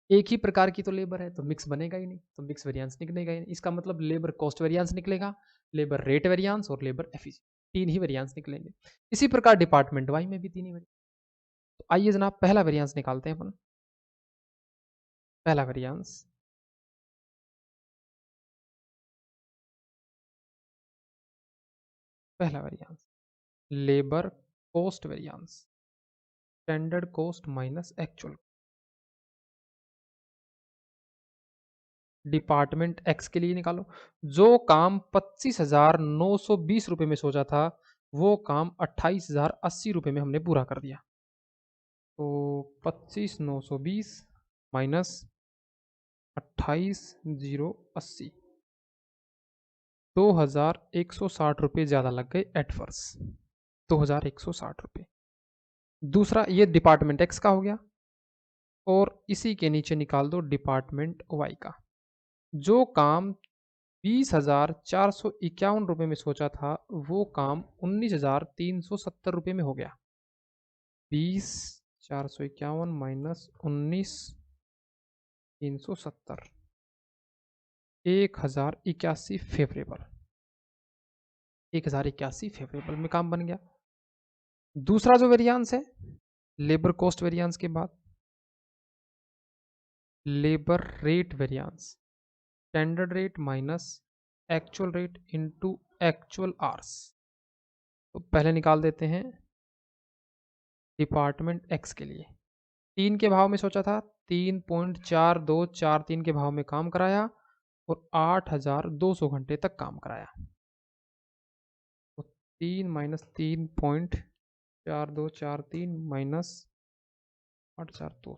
एक ही प्रकार की तो लेबर है, तो मिक्स बनेगा ही नहीं, तो मिक्स वेरिएंस निकलेगा ही नहीं। इसका मतलब लेबर कॉस्ट वेरिएंस निकलेगा, लेबर रेट वेरिएंस और लेबर एफिशिएंसी, 3 ही वेरिएंस निकलेंगे। इसी प्रकार डिपार्टमेंट वाई में भी 3 ही वेरिएंस। तो आइए जनाब पहला वेरिएंस निकालते हैं अपन। पहला वेरिएंस, पहला variance labour cost variance, standard cost minus actual. Department x के लिए निकालो। जो काम 25,920 रुपये में सोचा था, वो काम 28,080 रुपये में हमने पूरा कर दिया। तो 25,920 माइनस 28,080, 2,160 रुपये ज़्यादा लग गए एट फर्स्ट, 2,160 रुपये। दूसरा ये डिपार्टमेंट एक्स का हो गया, और इसी के नीचे निकाल दो डिपार्टमेंट वाई का। जो काम 20,451 रुपये में सोचा था, वो काम 19,370 रुपये में हो गया। 20,451 माइनस 19,370, 1,081 फेवरेबल। 1081 फेवरेबल में काम बन गया। दूसरा जो वेरिएंस है लेबर कॉस्ट वेरिएंस के बाद labour rate variance, standard rate minus actual rate into actual hours. तो पहले निकाल देते हैं डिपार्टमेंट एक्स के लिए। 3 के भाव में सोचा था, 3.4243 के भाव में काम कराया और 8200 घंटे तक काम कराया। तो 3 माइनस 3.4243 माइनस 842,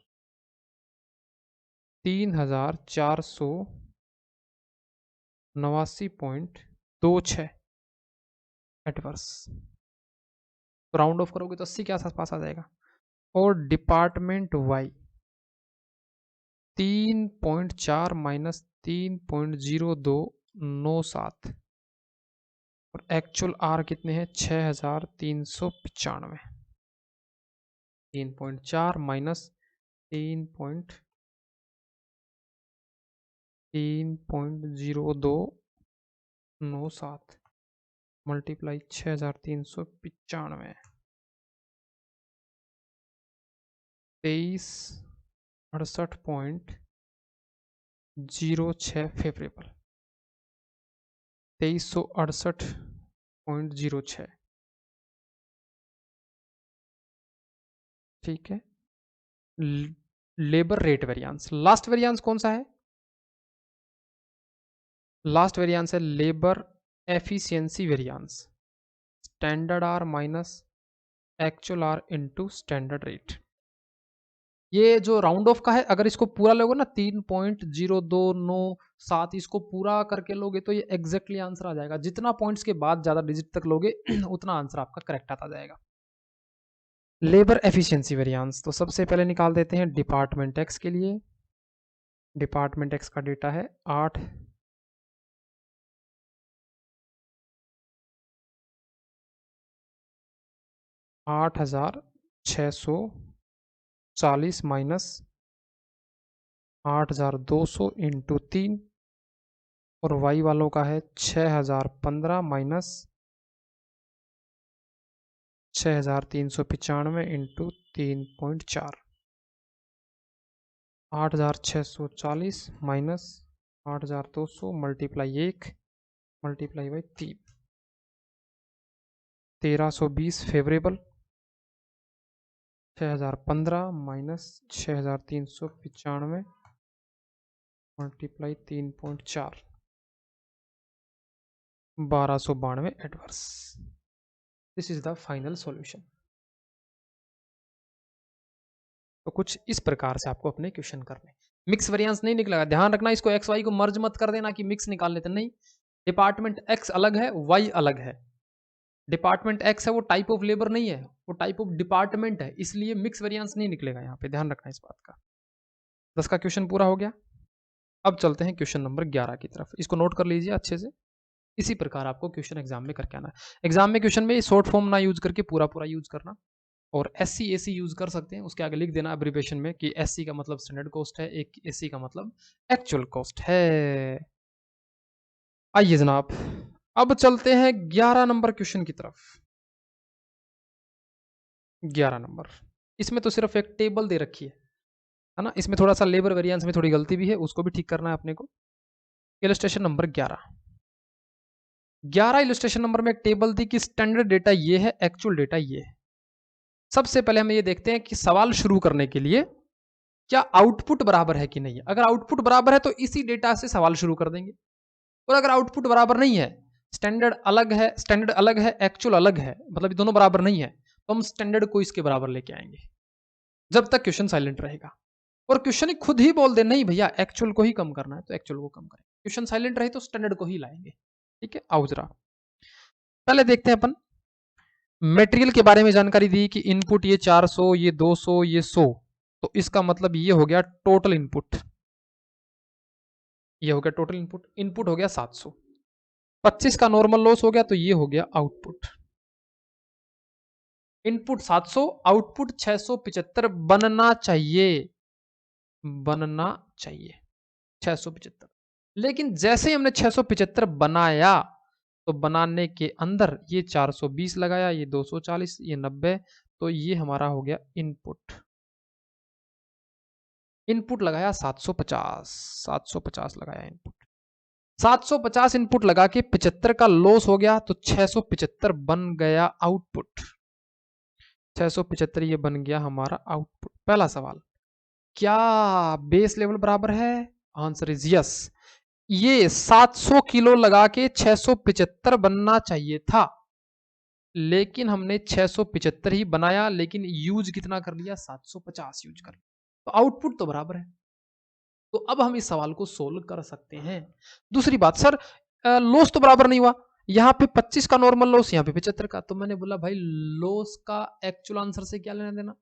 3489.26 एटवर्स। तो राउंड ऑफ करोगे तो 80 के आसपास आ जाएगा। और डिपार्टमेंट वाई 3.4 माइनस 3.0297 और एक्चुअल आर कितने हैं 6395। 3.4 माइनस 3.0297 मल्टीप्लाई 6395, 2368.06 फेवरेबल, 2368.06। ठीक है। Labour rate variance, last variance कौन सा है? लास्ट वेरिएंस है labour efficiency variance, standard hour minus actual hour into standard rate. ये जो राउंड ऑफ का है, अगर इसको पूरा लोगे ना 3.0297 इसको पूरा करके लोगे तो ये एग्जैक्टली आंसर आ जाएगा। जितना पॉइंट्स के बाद ज्यादा डिजिट तक लोगे उतना आंसर आपका करेक्ट आता जाएगा। लेबर एफिशिएंसी वेरिएंस, तो सबसे पहले निकाल देते हैं डिपार्टमेंट एक्स के लिए। डिपार्टमेंट एक्स का डेटा है 8640 माइनस 8200 इंटू 3 और वाई वालों का है 6015 minus 6395 into 3.4, 8640 minus 8200 multiply 1 multiply by 3, 1320 favourable, 6015 minus 6395 multiply 3.4, 1292 adverse. This is the final solution. तो कुछ इस प्रकार से आपको अपने क्वेश्चन करने। मिक्स वेरिएंस नहीं निकलेगा, ध्यान रखना, इसको एक्स वाई को मर्ज मत कर देना कि मिक्स निकाल लेते, नहीं। डिपार्टमेंट एक्स अलग है, वाई अलग है। डिपार्टमेंट एक्स है वो टाइप ऑफ लेबर नहीं है, वो टाइप ऑफ डिपार्टमेंट है, इसलिए मिक्स वेरिएंस नहीं निकलेगा यहाँ पे, ध्यान रखना इस बात का। 10 का क्वेश्चन पूरा हो गया। अब चलते हैं क्वेश्चन नंबर 11 की तरफ। इसको नोट कर लीजिए अच्छे से। इसी प्रकार आपको क्वेश्चन एग्जाम में करके आना है। एग्जाम में क्वेश्चन में शॉर्ट फॉर्म ना यूज करके पूरा पूरा यूज करना, और एससी एसी यूज कर सकते हैं, उसके आगे लिख देना एब्रिविएशन में कि एससी का मतलब स्टैंडर्ड कॉस्ट है, एक एसी का मतलब एक्चुअल कॉस्ट है। आइए जनाब, अब चलते हैं 11 नंबर क्वेश्चन की तरफ। 11 नंबर, इसमें तो सिर्फ एक टेबल दे रखी है ना। इसमें थोड़ा सा लेबर वेरिएंस में थोड़ी गलती भी है, उसको भी ठीक करना है अपने को। इलस्ट्रेशन नंबर 11 इलस्ट्रेशन नंबर में एक टेबल दी कि स्टैंडर्ड डेटा ये है, एक्चुअल डेटा ये है। सबसे पहले हम ये देखते हैं कि सवाल शुरू करने के लिए क्या आउटपुट बराबर है कि नहीं है। अगर आउटपुट बराबर है तो इसी डेटा से सवाल शुरू कर देंगे, और अगर आउटपुट बराबर नहीं है, स्टैंडर्ड अलग है, स्टैंडर्ड अलग है, एक्चुअल अलग है, मतलब दोनों बराबर नहीं है, तो हम स्टैंडर्ड को इसके बराबर लेके आएंगे जब तक क्वेश्चन साइलेंट रहेगा। और क्वेश्चन खुद ही बोल दे नहीं भैया एक्चुअल को ही कम करना है तो एक्चुअल को कम करें, क्वेश्चन साइलेंट रहे तो स्टैंडर्ड को ही लाएंगे। ठीक है, आओ जरा पहले देखते हैं अपन मटेरियल के बारे में जानकारी दी कि इनपुट ये 400, ये 200, ये 100, तो इसका मतलब ये हो गया टोटल इनपुट, ये हो गया टोटल इनपुट। इनपुट हो गया 700, 25 का नॉर्मल लॉस हो गया, तो ये हो गया आउटपुट। इनपुट 700, आउटपुट 675 बनना चाहिए, बनना चाहिए 675। लेकिन जैसे ही हमने 675 बनाया तो बनाने के अंदर ये 420 लगाया, ये 240, ये 90, तो ये हमारा हो गया इनपुट। इनपुट लगाया 750, 750 लगाया इनपुट। 750 इनपुट लगा के 75 का लॉस हो गया, तो 675 बन गया आउटपुट। 675 ये बन गया हमारा आउटपुट। पहला सवाल, क्या बेस लेवल बराबर है? Answer is yes. ये 700 किलो लगा के 675 बनना चाहिए था, लेकिन हमने 675 ही बनाया, लेकिन यूज कितना कर लिया? 750 यूज कर लिया, तो आउटपुट तो बराबर है। तो अब हम इस सवाल को सोल्व कर सकते हैं। दूसरी बात, सर लॉस तो बराबर नहीं हुआ, यहाँ पे 25 का नॉर्मल लॉस, यहाँ पे 75 का, तो मैंने बोला भाई लॉस का एक्चुअल आंसर से क्या लेना देना?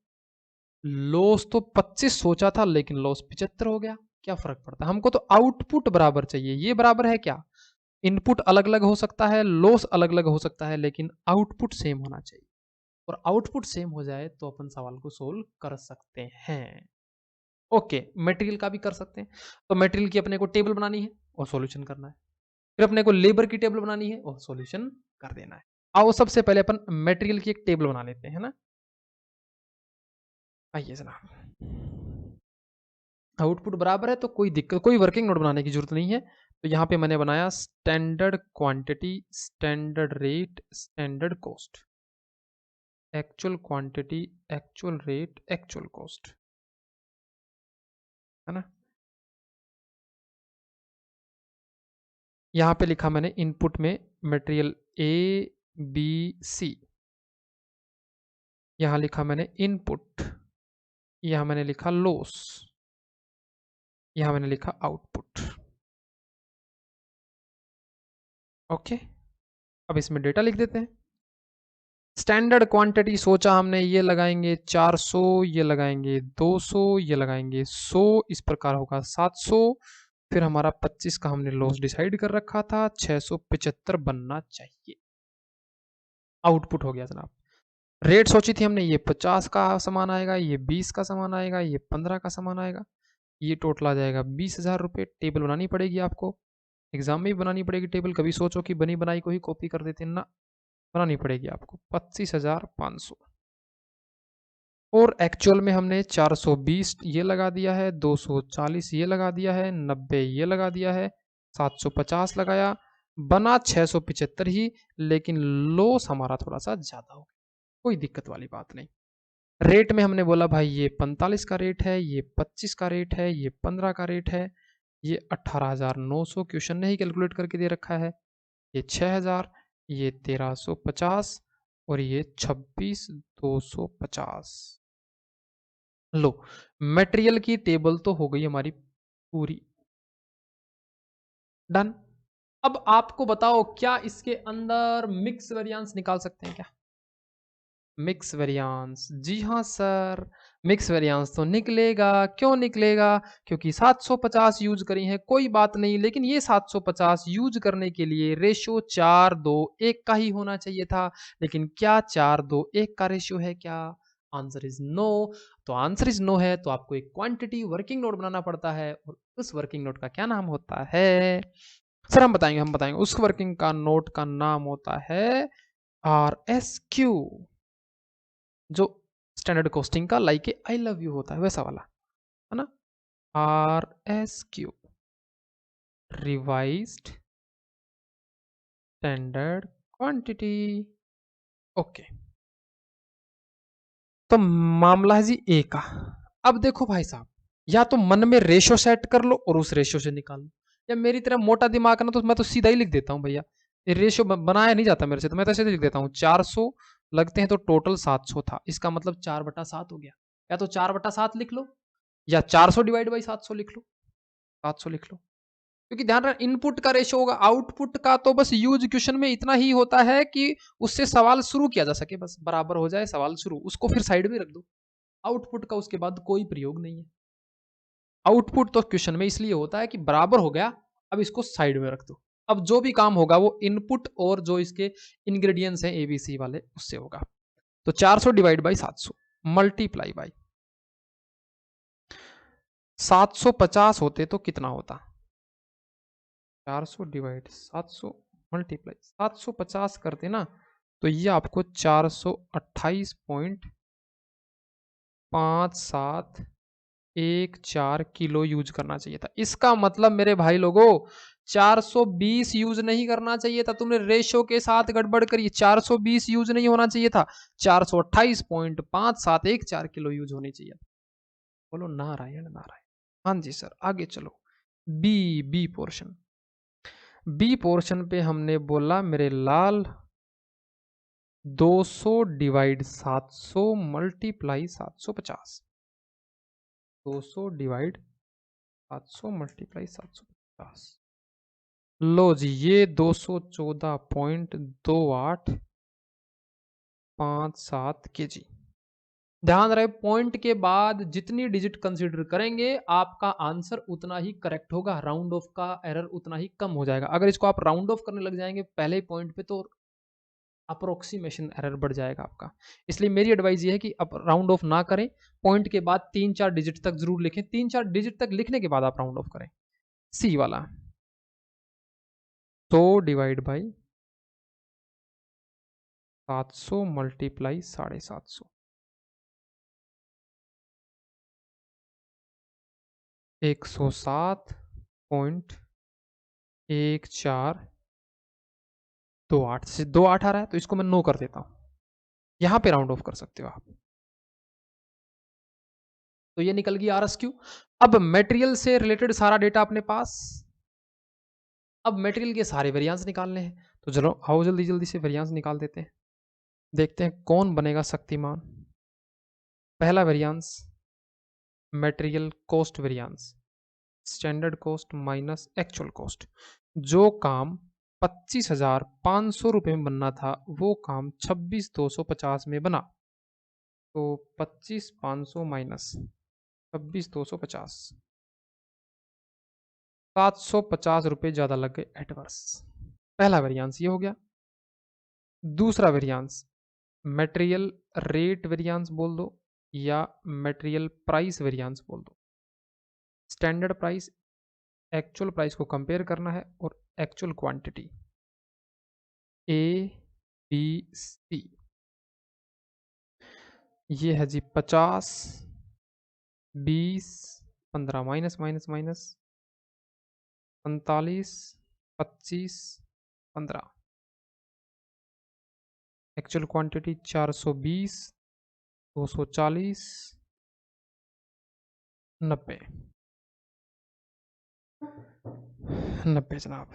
लॉस तो 25 सोचा था, लेकिन लॉस 75 हो गया, क्या फर्क पड़ता है? हमको तो आउटपुट बराबर चाहिए। ये बराबर है क्या? इनपुट अलग अलग हो सकता है, लॉस अलग अलग हो सकता है, लेकिन आउटपुट सेम होना चाहिए। और आउटपुट सेम हो जाए तो अपन सवाल को सोल्व कर सकते हैं। ओके, मटेरियल का भी कर सकते हैं। तो मटेरियल की अपने को टेबल बनानी है और सॉल्यूशन करना है, फिर अपने को लेबर की टेबल बनानी है और सॉल्यूशन कर देना है। आओ सबसे पहले अपन मटेरियल की एक टेबल बना लेते हैं ना। आइए जनाब, आउटपुट बराबर है तो कोई दिक्कत, कोई वर्किंग नोट बनाने की जरूरत नहीं है। तो यहाँ पे मैंने बनाया standard quantity, standard rate, standard cost, actual quantity, actual rate, actual cost, है ना। यहाँ पे लिखा मैंने इनपुट में मटेरियल ए बी सी, यहाँ लिखा मैंने इनपुट, यहाँ मैंने लिखा लॉस, यहाँ मैंने लिखा आउटपुट। ओके, अब इसमें डेटा लिख देते हैं। स्टैंडर्ड क्वांटिटी सोचा हमने, ये लगाएंगे 400, ये लगाएंगे 200, ये लगाएंगे 100, इस प्रकार होगा 700। फिर हमारा 25 का हमने लॉस डिसाइड कर रखा था, 675 बनना चाहिए। आउटपुट हो गया जनाब। रेट सोची थी हमने, ये 50 का सामान आएगा, ये 20 का सामान आएगा, ये 15 का सामान आएगा, ये टोटल आ जाएगा 20,000 रुपये। टेबल बनानी पड़ेगी आपको, एग्जाम में भी बनानी पड़ेगी टेबल। कभी सोचो कि बनी बनाई को ही कॉपी कर देते ना, बनानी पड़ेगी आपको। 25,500 और एक्चुअल में हमने 420 ये लगा दिया है, 240 ये लगा दिया है, 90 ये लगा दिया है, 750 लगाया, बना 675 ही, लेकिन लॉस हमारा थोड़ा सा ज्यादा हो गया। कोई दिक्कत वाली बात नहीं। रेट में हमने बोला भाई ये 45 का रेट है, ये 25 का रेट है, ये 15 का रेट है, ये 18,900 क्वेश्चन ने ही कैलकुलेट करके दे रखा है, ये 6,000, ये 1,350 और ये 26,250। लो, मटेरियल की टेबल तो हो गई हमारी पूरी डन। अब आपको बताओ, क्या इसके अंदर मिक्स वेरिएंस निकाल सकते हैं क्या? मिक्स वेरिएंस, जी हाँ सर, मिक्स वेरिएंस तो निकलेगा। क्यों निकलेगा? क्योंकि 750 यूज करी है, कोई बात नहीं, लेकिन ये 750 यूज करने के लिए रेशो 4:2:1 का ही होना चाहिए था। लेकिन क्या 4:2:1 का रेशियो है क्या? Answer is no. तो आंसर इज नो है, तो आपको एक क्वांटिटी वर्किंग नोट बनाना पड़ता है, और उस वर्किंग नोट का क्या नाम होता है? सर हम बताएंगे उस वर्किंग का नोट का नाम होता है RSQ, जो स्टैंडर्ड कॉस्टिंग का like a I love you होता है, वैसा वाला, है ना। RSQ, revised standard quantity. Okay, तो मामला है जी ए का। अब देखो भाई साहब, या तो मन में रेशो सेट कर लो और उस रेशो से निकाल लो, या मेरी तरह मोटा दिमाग है ना, तो मैं तो सीधा ही लिख देता हूँ भैया। ये रेशो बनाया नहीं जाता मेरे से, तो मैं तो ऐसे लिख देता हूँ 400 लगते हैं तो टोटल 700 था, इसका मतलब 4/7 हो गया। या तो 4/7 लिख लो, या 400 डिवाइड बाई 700 लिख लो, 700 लिख लो। क्योंकि ध्यान रखना इनपुट का रेशो होगा, आउटपुट का तो बस यूज क्वेश्चन में इतना ही होता है कि उससे सवाल शुरू किया जा सके, बस बराबर हो जाए सवाल शुरू, उसको फिर साइड में रख दो। आउटपुट का उसके बाद कोई प्रयोग नहीं है। आउटपुट तो क्वेश्चन में इसलिए होता है कि बराबर हो गया, अब इसको साइड में रख दो। अब जो भी काम होगा वो इनपुट और जो इसके इंग्रेडिएंट्स हैं एबीसी वाले उससे होगा। तो 400 डिवाइड बाई 700 मल्टीप्लाई बाई 750 होते तो कितना होता? 400 डिवाइड 700 मल्टीप्लाई 750 करते ना, तो ये आपको 428.5714 किलो यूज करना चाहिए था। इसका मतलब मेरे भाई लोगों 420 यूज नहीं करना चाहिए था, तुमने रेशो के साथ गड़बड़ करी। 420 यूज नहीं होना चाहिए था, 428.5714 किलो यूज होनी चाहिए। बोलो नारायण नारायण। हाँ जी सर, आगे चलो। B portion. बी पोर्शन पे हमने बोला मेरे लाल 200 डिवाइड 700 मल्टीप्लाई 750। 200 divide 700 multiply 750। लो जी, ये 214.2857 kg। ध्यान रहे, पॉइंट के बाद जितनी डिजिट कंसीडर करेंगे आपका आंसर उतना ही करेक्ट होगा, राउंड ऑफ का एरर उतना ही कम हो जाएगा। अगर इसको आप राउंड ऑफ करने लग जाएंगे पहले ही पॉइंट पे, तो अप्रोक्सीमेशन एरर बढ़ जाएगा आपका। इसलिए मेरी एडवाइस ये है कि आप राउंड ऑफ ना करें, पॉइंट के बाद 3-4 डिजिट तक जरूर लिखें, 3-4 डिजिट तक लिखने के बाद आप राउंड ऑफ करें। सी वाला 100 डिवाइड बाई 700 मल्टीप्लाई 750। 107.1428 से 28 आ रहा है, तो इसको मैं 9 कर देता हूं। यहां पे राउंड ऑफ कर सकते हो आप। तो ये निकल गई RSQ। अब मटेरियल से रिलेटेड सारा डेटा अपने पास। अब मटेरियल के सारे वेरिएंस निकालने हैं, तो चलो आओ जल्दी जल्दी से वेरिएंस निकाल देते हैं। देखते हैं कौन बनेगा शक्तिमान। पहला variance material cost variance, standard cost minus actual cost. जो काम 25,500 रुपये में बनना था वो काम 26,250 में बना, तो 25,500 माइनस 26,250, 750 रुपये ज़्यादा लग गए एडवर्स। पहला वेरिएंस ये हो गया। दूसरा वेरिएंस मटेरियल रेट वेरिएंस बोल दो या मटेरियल प्राइस वेरिएंस बोल दो। स्टैंडर्ड प्राइस एक्चुअल प्राइस को कंपेयर करना है और एक्चुअल क्वांटिटी ABC। ये है जी 50, 20, 15 minus minus minus 45, 25, 15। Actual quantity 420, 240, 90। 90 जनाब।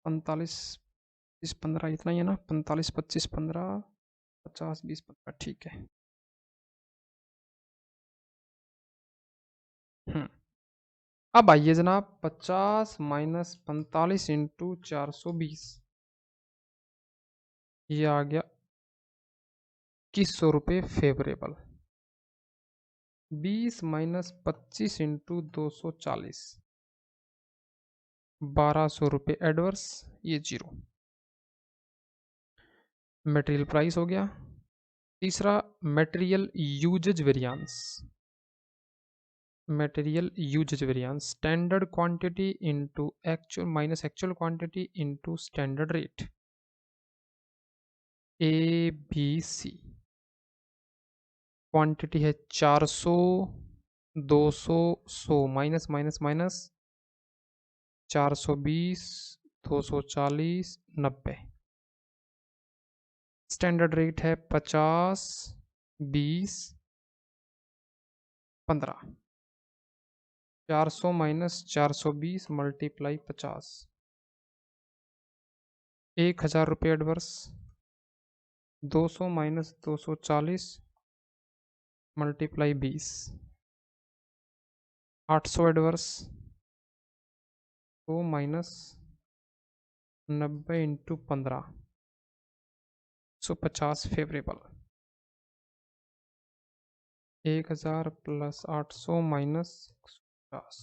45, 20, 15 इतना ही है ना। 45, 25, 15, 50, 20, 15 ठीक है। अब आइए जनाब, 50 माइनस 45 इंटू 420, ये आ गया 2100 रुपये फेवरेबल। 20 माइनस 25 इंटू 240, 1200 रुपये एडवर्स, ये जीरो। मटेरियल प्राइस हो गया। तीसरा material usage variance. Material usage variance standard quantity into actual minus actual quantity into standard rate ABC। Quantity है 400, 200, 100 minus minus minus 420, 240, 90। Standard rate है 50, 20, 15। 400 माइनस 420 मल्टीप्लाई 50, 1000 रुपये adverse. 200 minus 240 multiply 20, 800 adverse. 2 minus 90 into 15, 150 favourable. 1000 plus 800 minus 150,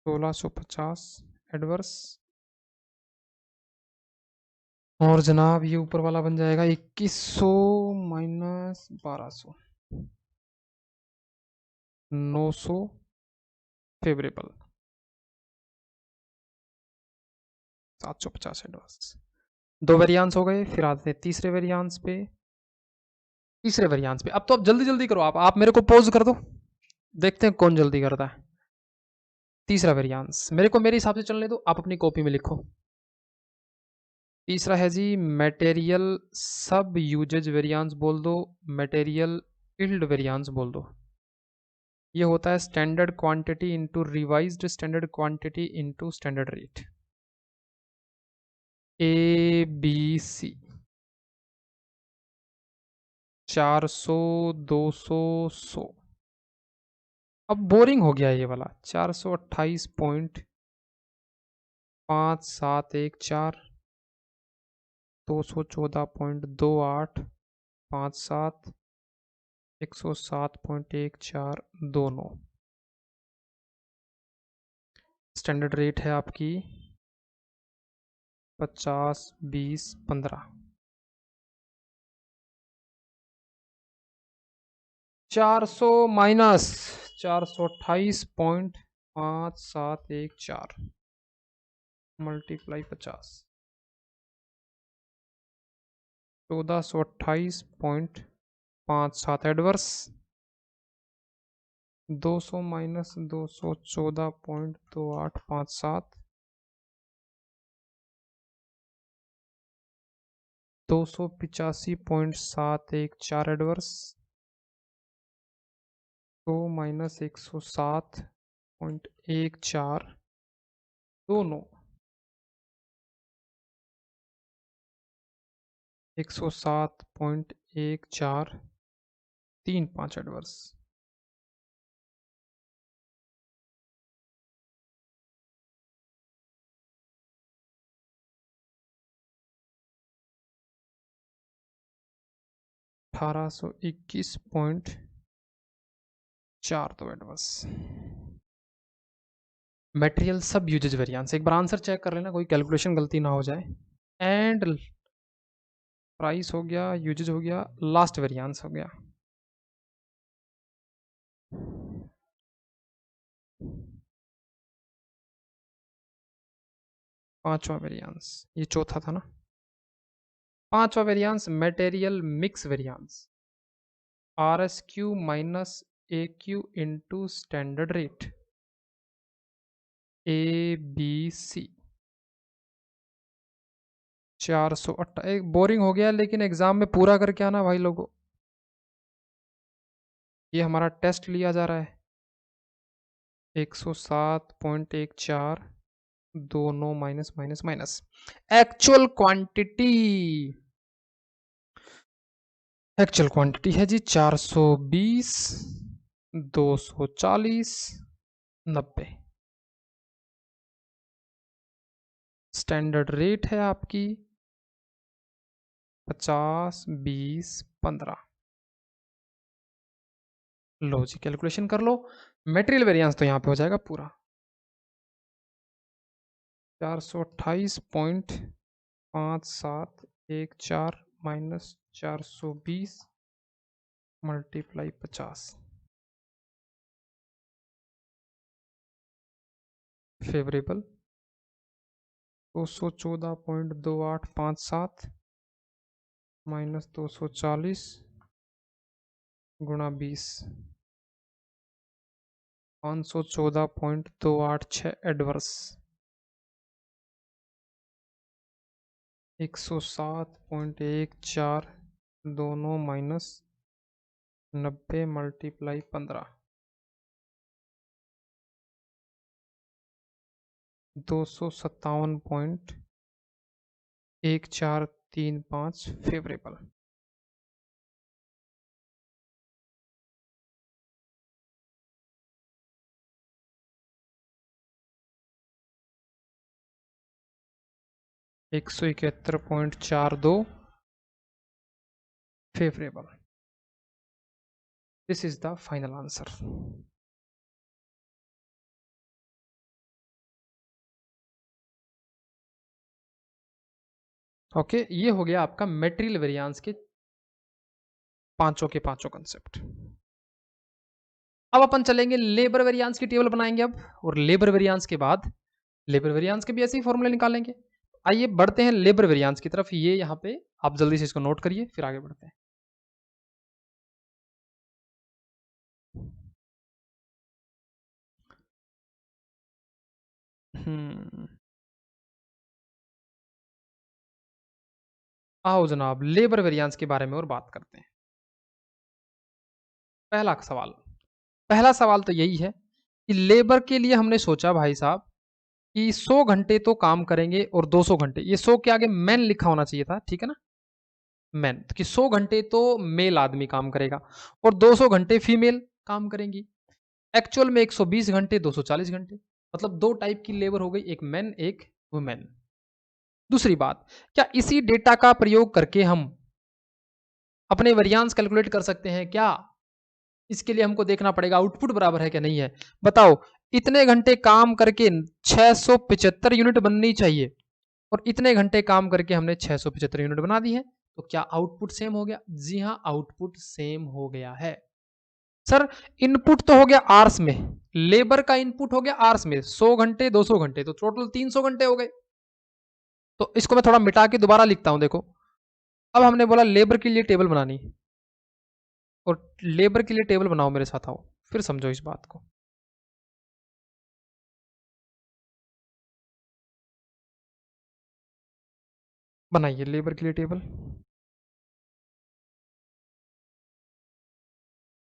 1650 adverse. और जनाब ये ऊपर वाला बन जाएगा 2100 माइनस 1200, 900 फेवरेबल। 750 एडवर्स। 2 वेरिएंस हो गए, फिर आते हैं तीसरे वेरिएंस पे। तीसरे वेरिएंस पे अब तो आप जल्दी जल्दी करो, आप मेरे को पॉज कर दो, देखते हैं कौन जल्दी करता है। तीसरा वेरिएंस मेरे को मेरे हिसाब से चलने दो, आप अपनी कॉपी में लिखो। तीसरा है जी मटेरियल सब यूजेज वेरिएंस बोल दो, मटेरियल यील्ड वेरिएंस बोल दो। ये होता है standard quantity into revised standard quantity into standard rate, ABC। 400, 200, 100। अब बोरिंग हो गया ये वाला। 428.5714, 214.2857, 107.1429। स्टैंडर्ड रेट है आपकी 50, 20, 15। 400 minus 428.5714 multiply 50, 1428.57 adverse. 200 minus 214.2857, 285.714 adverse. 2 minus 107.14 दोनों 107.1435 एडवर्स। $1821.42 एडवर्स। मटेरियल सब यूजेज वेरिएंस, एक बार आंसर चेक कर लेना, कोई कैलकुलेशन गलती ना हो जाए। एंड प्राइस हो गया, यूजेज हो गया, लास्ट वेरिएंस हो गया। पांचवा वेरिएंस, ये चौथा था ना। पांचवा variance material mix variance, RSQ minus AQ into standard rate, ABC। 408। एक बोरिंग हो गया लेकिन एग्जाम में पूरा करके आना भाई लोगों। ये हमारा टेस्ट लिया जा रहा है। 107.14 दोनों minus minus minus. Actual quantity, actual quantity है जी 420, 240, 90। स्टैंडर्ड रेट है आपकी 50, 20, 15। लो जी कैलकुलेशन कर लो। मटेरियल वेरिएंस तो यहाँ पे हो जाएगा पूरा 428.5714 माइनस 420 मल्टीप्लाई 50। फेवरेबल 214.2857 माइनस 240 गुणा 20, 514.286 एडवर्स। 107.14 दोनों minus 90 multiply 15, 257.1435 favourable. $171.42 favourable. This is the final answer. Okay ये हो गया आपका मटेरियल वेरिएंस के पांचों के पांचों कंसेप्ट। अब अपन चलेंगे लेबर वेरिएंस की टेबल बनाएंगे अब, और लेबर वेरिएंस के बाद लेबर वेरिएंस के भी ऐसे ही फॉर्मूले निकालेंगे। आइए बढ़ते हैं लेबर वेरिएंस की तरफ। ये यहाँ पे आप जल्दी से इसको नोट करिए, फिर आगे बढ़ते हैं। हम्म, आओ जनाब लेबर वेरिएंस के बारे में और बात करते हैं। पहला सवाल, पहला सवाल तो यही है कि लेबर के लिए हमने सोचा भाई साहब कि 100 घंटे तो काम करेंगे और 200 घंटे, ये 100 के आगे मैन लिखा होना चाहिए था, ठीक है ना? मैन कि 100 घंटे तो मेल आदमी काम करेगा और 200 घंटे फीमेल काम करेंगी। एक्चुअल में 120 घंटे, 240 घंटे, मतलब दो टाइप की लेबर हो गई, एक मैन एक वुमेन। दूसरी बात, क्या इसी डेटा का प्रयोग करके हम अपने वेरिएंस कैलकुलेट कर सकते हैं क्या? इसके लिए हमको देखना पड़ेगा आउटपुट बराबर है क्या नहीं है। बताओ, इतने घंटे काम करके 675 यूनिट बननी चाहिए और इतने घंटे काम करके हमने 675 यूनिट बना दी है, तो क्या आउटपुट सेम हो गया? जी हाँ, आउटपुट सेम हो गया है। सर, इनपुट तो हो गया आर्स में, लेबर का इनपुट हो गया आर्स में, 100 घंटे 200 घंटे, तो टोटल 300 घंटे हो गए। तो इसको मैं थोड़ा मिटा के दोबारा लिखता हूं, देखो। अब हमने बोला लेबर के लिए टेबल बनानी, और लेबर के लिए टेबल बनाओ, मेरे साथ आओ, फिर समझो इस बात को। बनाइए लेबर के लिए टेबल।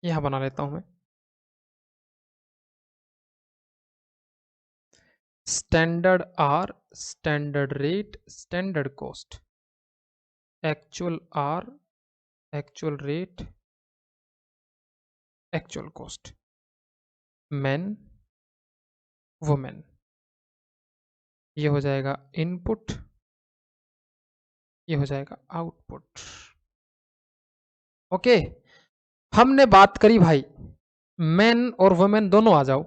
यहां बना लेता हूं मैं। Standard hour, standard rate, standard cost, actual hour, actual rate, actual cost, man women, ये हो जाएगा इनपुट, ये हो जाएगा आउटपुट। ओके, हमने बात करी भाई मैन और वुमेन दोनों आ जाओ।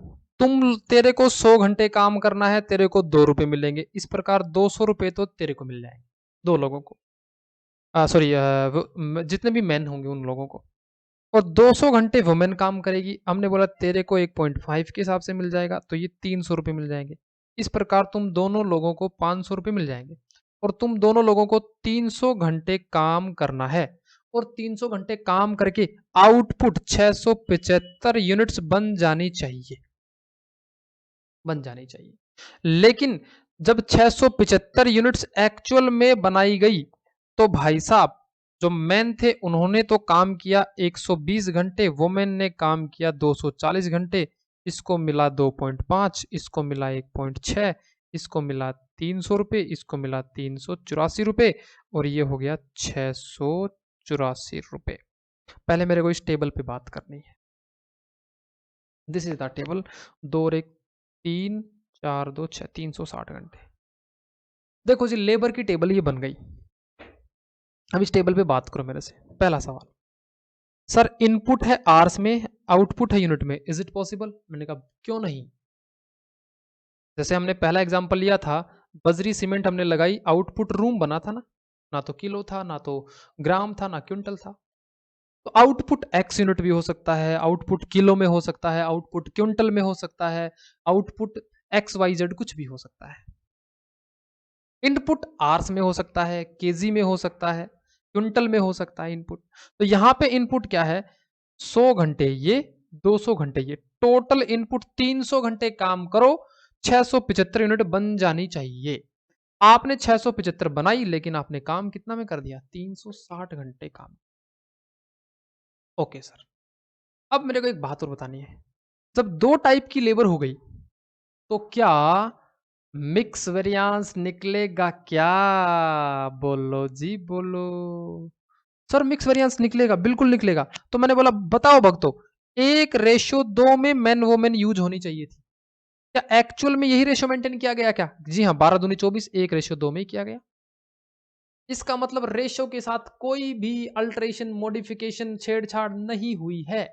तेरे को 100 घंटे काम करना है, तेरे को 2 रुपए मिलेंगे, इस प्रकार 200 रुपए तो तेरे को मिल जाएंगे, दो लोगों को, सॉरी, जितने भी मैन होंगे उन लोगों को। और 200 घंटे वुमेन काम करेगी, हमने बोला तेरे को 1.5 के हिसाब से मिल जाएगा, तो ये 300 रुपये मिल जाएंगे। इस प्रकार तुम दोनों लोगों को 500 रुपये मिल जाएंगे, और तुम दोनों लोगों को 300 घंटे काम करना है, और 300 घंटे काम करके आउटपुट 675 यूनिट्स बन जानी चाहिए, बन जानी चाहिए। लेकिन जब 675 यूनिट्स एक्चुअल में बनाई गई, तो भाई साहब जो मैन थे उन्होंने तो काम किया 120 घंटे, वुमेन ने काम किया 240 घंटे। इसको मिला 2.5, इसको मिला 1.6, इसको मिला 300 रुपये, इसको मिला 384 रुपये, और ये हो गया 684 रुपये। पहले मेरे को इस टेबल पे बात करनी है। This is the table. दो और एक, 3 4 2 6, 360 घंटे। देखो जी, लेबर की टेबल ये बन गई। अब इस टेबल पे बात करो मेरे से। पहला सवाल, सर इनपुट है आर्स में, आउटपुट है यूनिट में, इज इट पॉसिबल? मैंने कहा क्यों नहीं। जैसे हमने पहला एग्जांपल लिया था, बजरी सीमेंट हमने लगाई, आउटपुट रूम बना था ना, ना तो किलो था, ना तो ग्राम था, ना क्विंटल था। तो आउटपुट एक्स यूनिट भी हो सकता है, आउटपुट किलो में हो सकता है, आउटपुट क्विंटल में हो सकता है, आउटपुट एक्स वाई जेड कुछ भी हो सकता है। इनपुट आर्स में हो सकता है, केजी में हो सकता है, क्विंटल में हो सकता है इनपुट। तो यहां पे इनपुट क्या है? 100 घंटे ये, 200 घंटे ये, टोटल इनपुट 300 घंटे काम करो, 675 यूनिट बन जानी चाहिए। आपने 675 बनाई, लेकिन आपने काम कितना में कर दिया? 360 घंटे काम। ओके सर, अब मेरे को एक बात और बतानी है। जब दो टाइप की लेबर हो गई, तो क्या मिक्स वेरिएंस निकलेगा क्या? बोलो जी बोलो। सर मिक्स वेरिएंस निकलेगा, बिल्कुल निकलेगा। तो मैंने बोला बताओ भक्तों, 1:2 में मैन वोमेन यूज होनी चाहिए थी, क्या एक्चुअल में यही रेशियो मेंटेन किया गया क्या? जी हाँ, 12 दूनी 24, 1:2 में ही किया गया। इसका मतलब रेशियो के साथ कोई भी अल्टरेशन, मॉडिफिकेशन, छेड़छाड़ नहीं हुई है।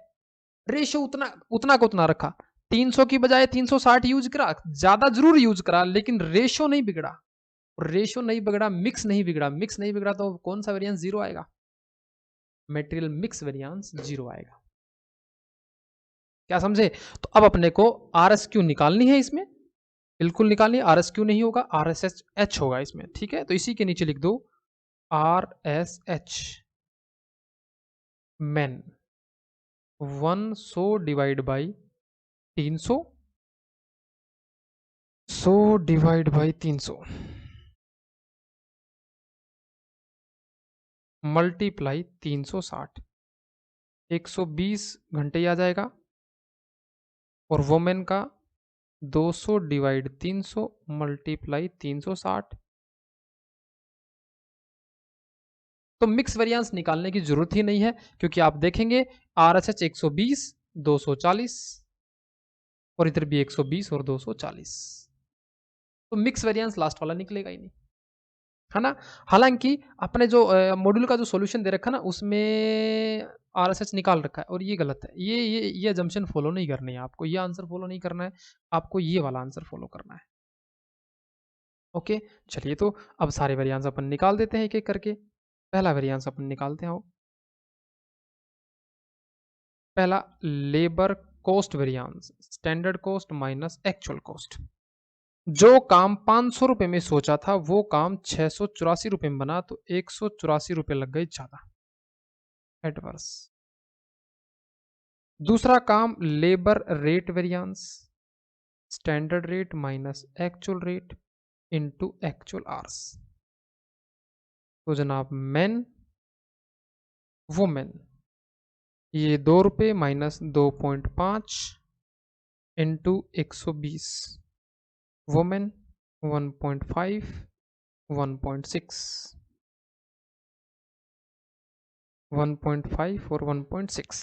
रेशियो उतना उतना को उतना रखा, 300 की बजाय 360 यूज करा, ज्यादा जरूर यूज करा, लेकिन रेशियो नहीं बिगड़ा। रेशियो नहीं बिगड़ा, मिक्स नहीं बिगड़ा, मिक्स नहीं बिगड़ा, तो कौन सा वेरिएंस जीरो आएगा? मेटेरियल मिक्स वेरिएंस जीरो आएगा। क्या समझे? तो अब अपने को आर एस क्यू निकालनी है इसमें, बिल्कुल निकालिए, आर एस क्यू नहीं होगा, आर एस एच एच होगा इसमें, ठीक है। तो इसी के नीचे लिख दो are S H man 100 divide by 300, 100 divide by 300 multiply 360, 120 घंटे ही आ जाएगा। और वोमेन का 200 डिवाइड 300 मल्टीप्लाई 360। तो मिक्स वेरिएंस निकालने की जरूरत ही नहीं है, क्योंकि आप देखेंगे आर एस एच 120, 240 और इधर भी 120 और 240, तो मिक्स वेरिएंस लास्ट वाला निकलेगा ही नहीं, है ना। हालांकि अपने जो मॉड्यूल का जो सॉल्यूशन दे रखा है ना, उसमें आरएसएच निकाल रखा है, और ये गलत है। ये अजम्पशन फॉलो नहीं करनी है आपको, ये आंसर फॉलो नहीं करना है आपको, ये वाला आंसर फॉलो करना है। ओके, चलिए तो अब सारे वेरिएंस अपन निकाल देते हैं एक एक करके। पहला वेरिएंस अपन निकालते हैं। पहला, labour cost variance, standard cost minus actual cost. जो काम 500 रुपए में सोचा था वो काम 684 रुपए में बना, तो 184 रुपए लग गए ज्यादा, एडवर्स। दूसरा काम, labour rate variance, standard rate minus actual rate into actual hours. तो जनाब मैन वुमेन, ये 2 रुपये माइनस 2.5 इंटू 120, वुमेन 1.5, 1.6, 1.5 और 1.6।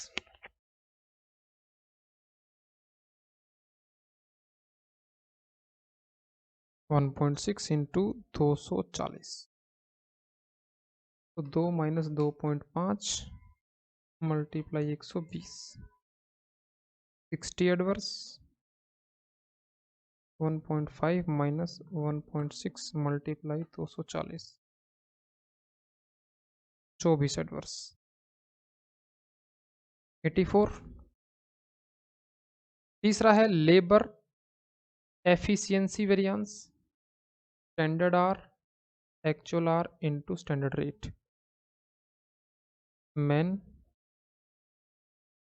1.6 इंटू 240, तो 2 minus 2.5 multiply 120, 60 adverse. 1.5 minus 1.6 multiply 240, 24 adverse. 84। तीसरा है labour efficiency variance, standard hour actual hour into standard rate, man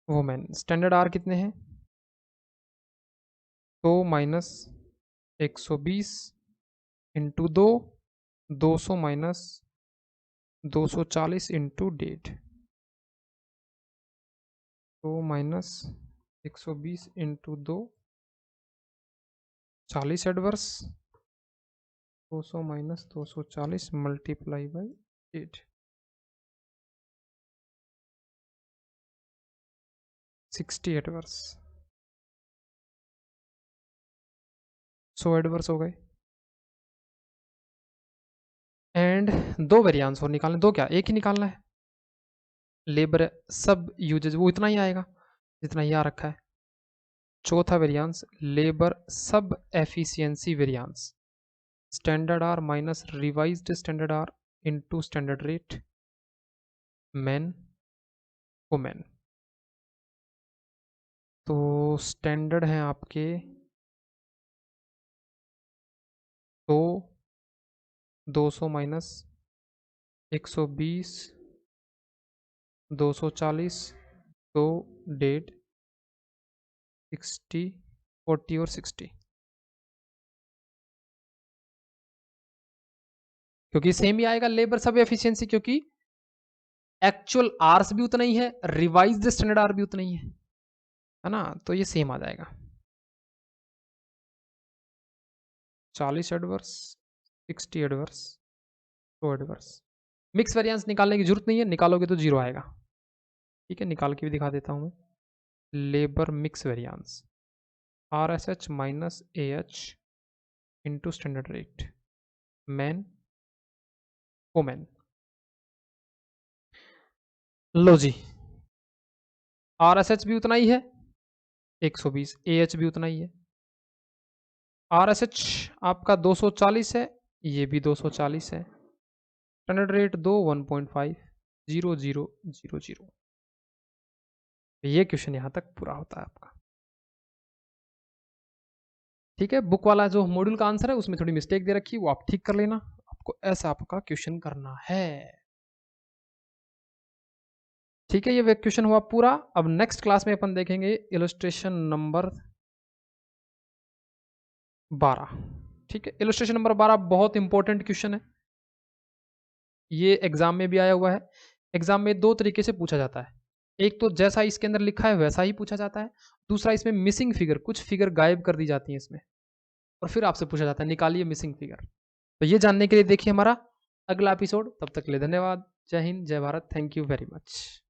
women. Standard hour कितने हैं? 2 minus 120 into 2, 200 minus 240 into 1.5, 2 minus 120 into 2, 40 adverse. 200 minus 240 multiply by 8, 60 adverse. 100 adverse हो गए। And दो variance और निकालने, दो क्या, एक ही निकालना है। लेबर सब यूजेज वो इतना ही आएगा जितना ही आ रखा है। चौथा variance, labour sub efficiency variance, standard hour minus revised standard hour into standard rate, man women. तो स्टैंडर्ड हैं आपके तो 200 माइनस 120, 240, तो 1.5, 60, 40 और 60, क्योंकि सेम ही आएगा लेबर सब एफिशिएंसी, क्योंकि एक्चुअल आर्स भी उतना ही है, रिवाइज्ड स्टैंडर्ड आर भी उतना ही है ना, तो ये सेम आ जाएगा। 40 adverse, 60 adverse, 100 adverse. Mix variance निकालने की जरूरत नहीं है, निकालोगे तो जीरो आएगा। ठीक है, निकाल के भी दिखा देता हूं मैं। Labour mix variance, R S H minus A H into standard rate, man women. लो जी, आर एस एच भी उतना ही है 120, ए एच भी उतना ही है। आर एस एच आपका 240 है, ये भी 240 है। Standard rate 2, 1.5, 0 0 0 0। ये क्वेश्चन यहाँ तक पूरा होता है आपका। ठीक है, बुक वाला जो मॉड्यूल का आंसर है उसमें थोड़ी मिस्टेक दे रखी है, वो आप ठीक कर लेना। आपको ऐसा आपका क्वेश्चन करना है। ठीक है, ये क्वेश्चन हुआ पूरा। अब नेक्स्ट क्लास में अपन देखेंगे इलस्ट्रेशन नंबर 12। ठीक है, इलस्ट्रेशन नंबर 12 बहुत इंपॉर्टेंट क्वेश्चन है। ये एग्जाम में भी आया हुआ है। एग्जाम में दो तरीके से पूछा जाता है। एक तो जैसा इसके अंदर लिखा है वैसा ही पूछा जाता है। दूसरा इसमें मिसिंग फिगर, कुछ फिगर गायब कर दी जाती हैं इसमें, और फिर आपसे पूछा जाता है निकालिए मिसिंग फिगर। तो ये जानने के लिए देखिए हमारा अगला एपिसोड। तब तक के लिए धन्यवाद। जय हिंद, जय Bharat. Thank you very much.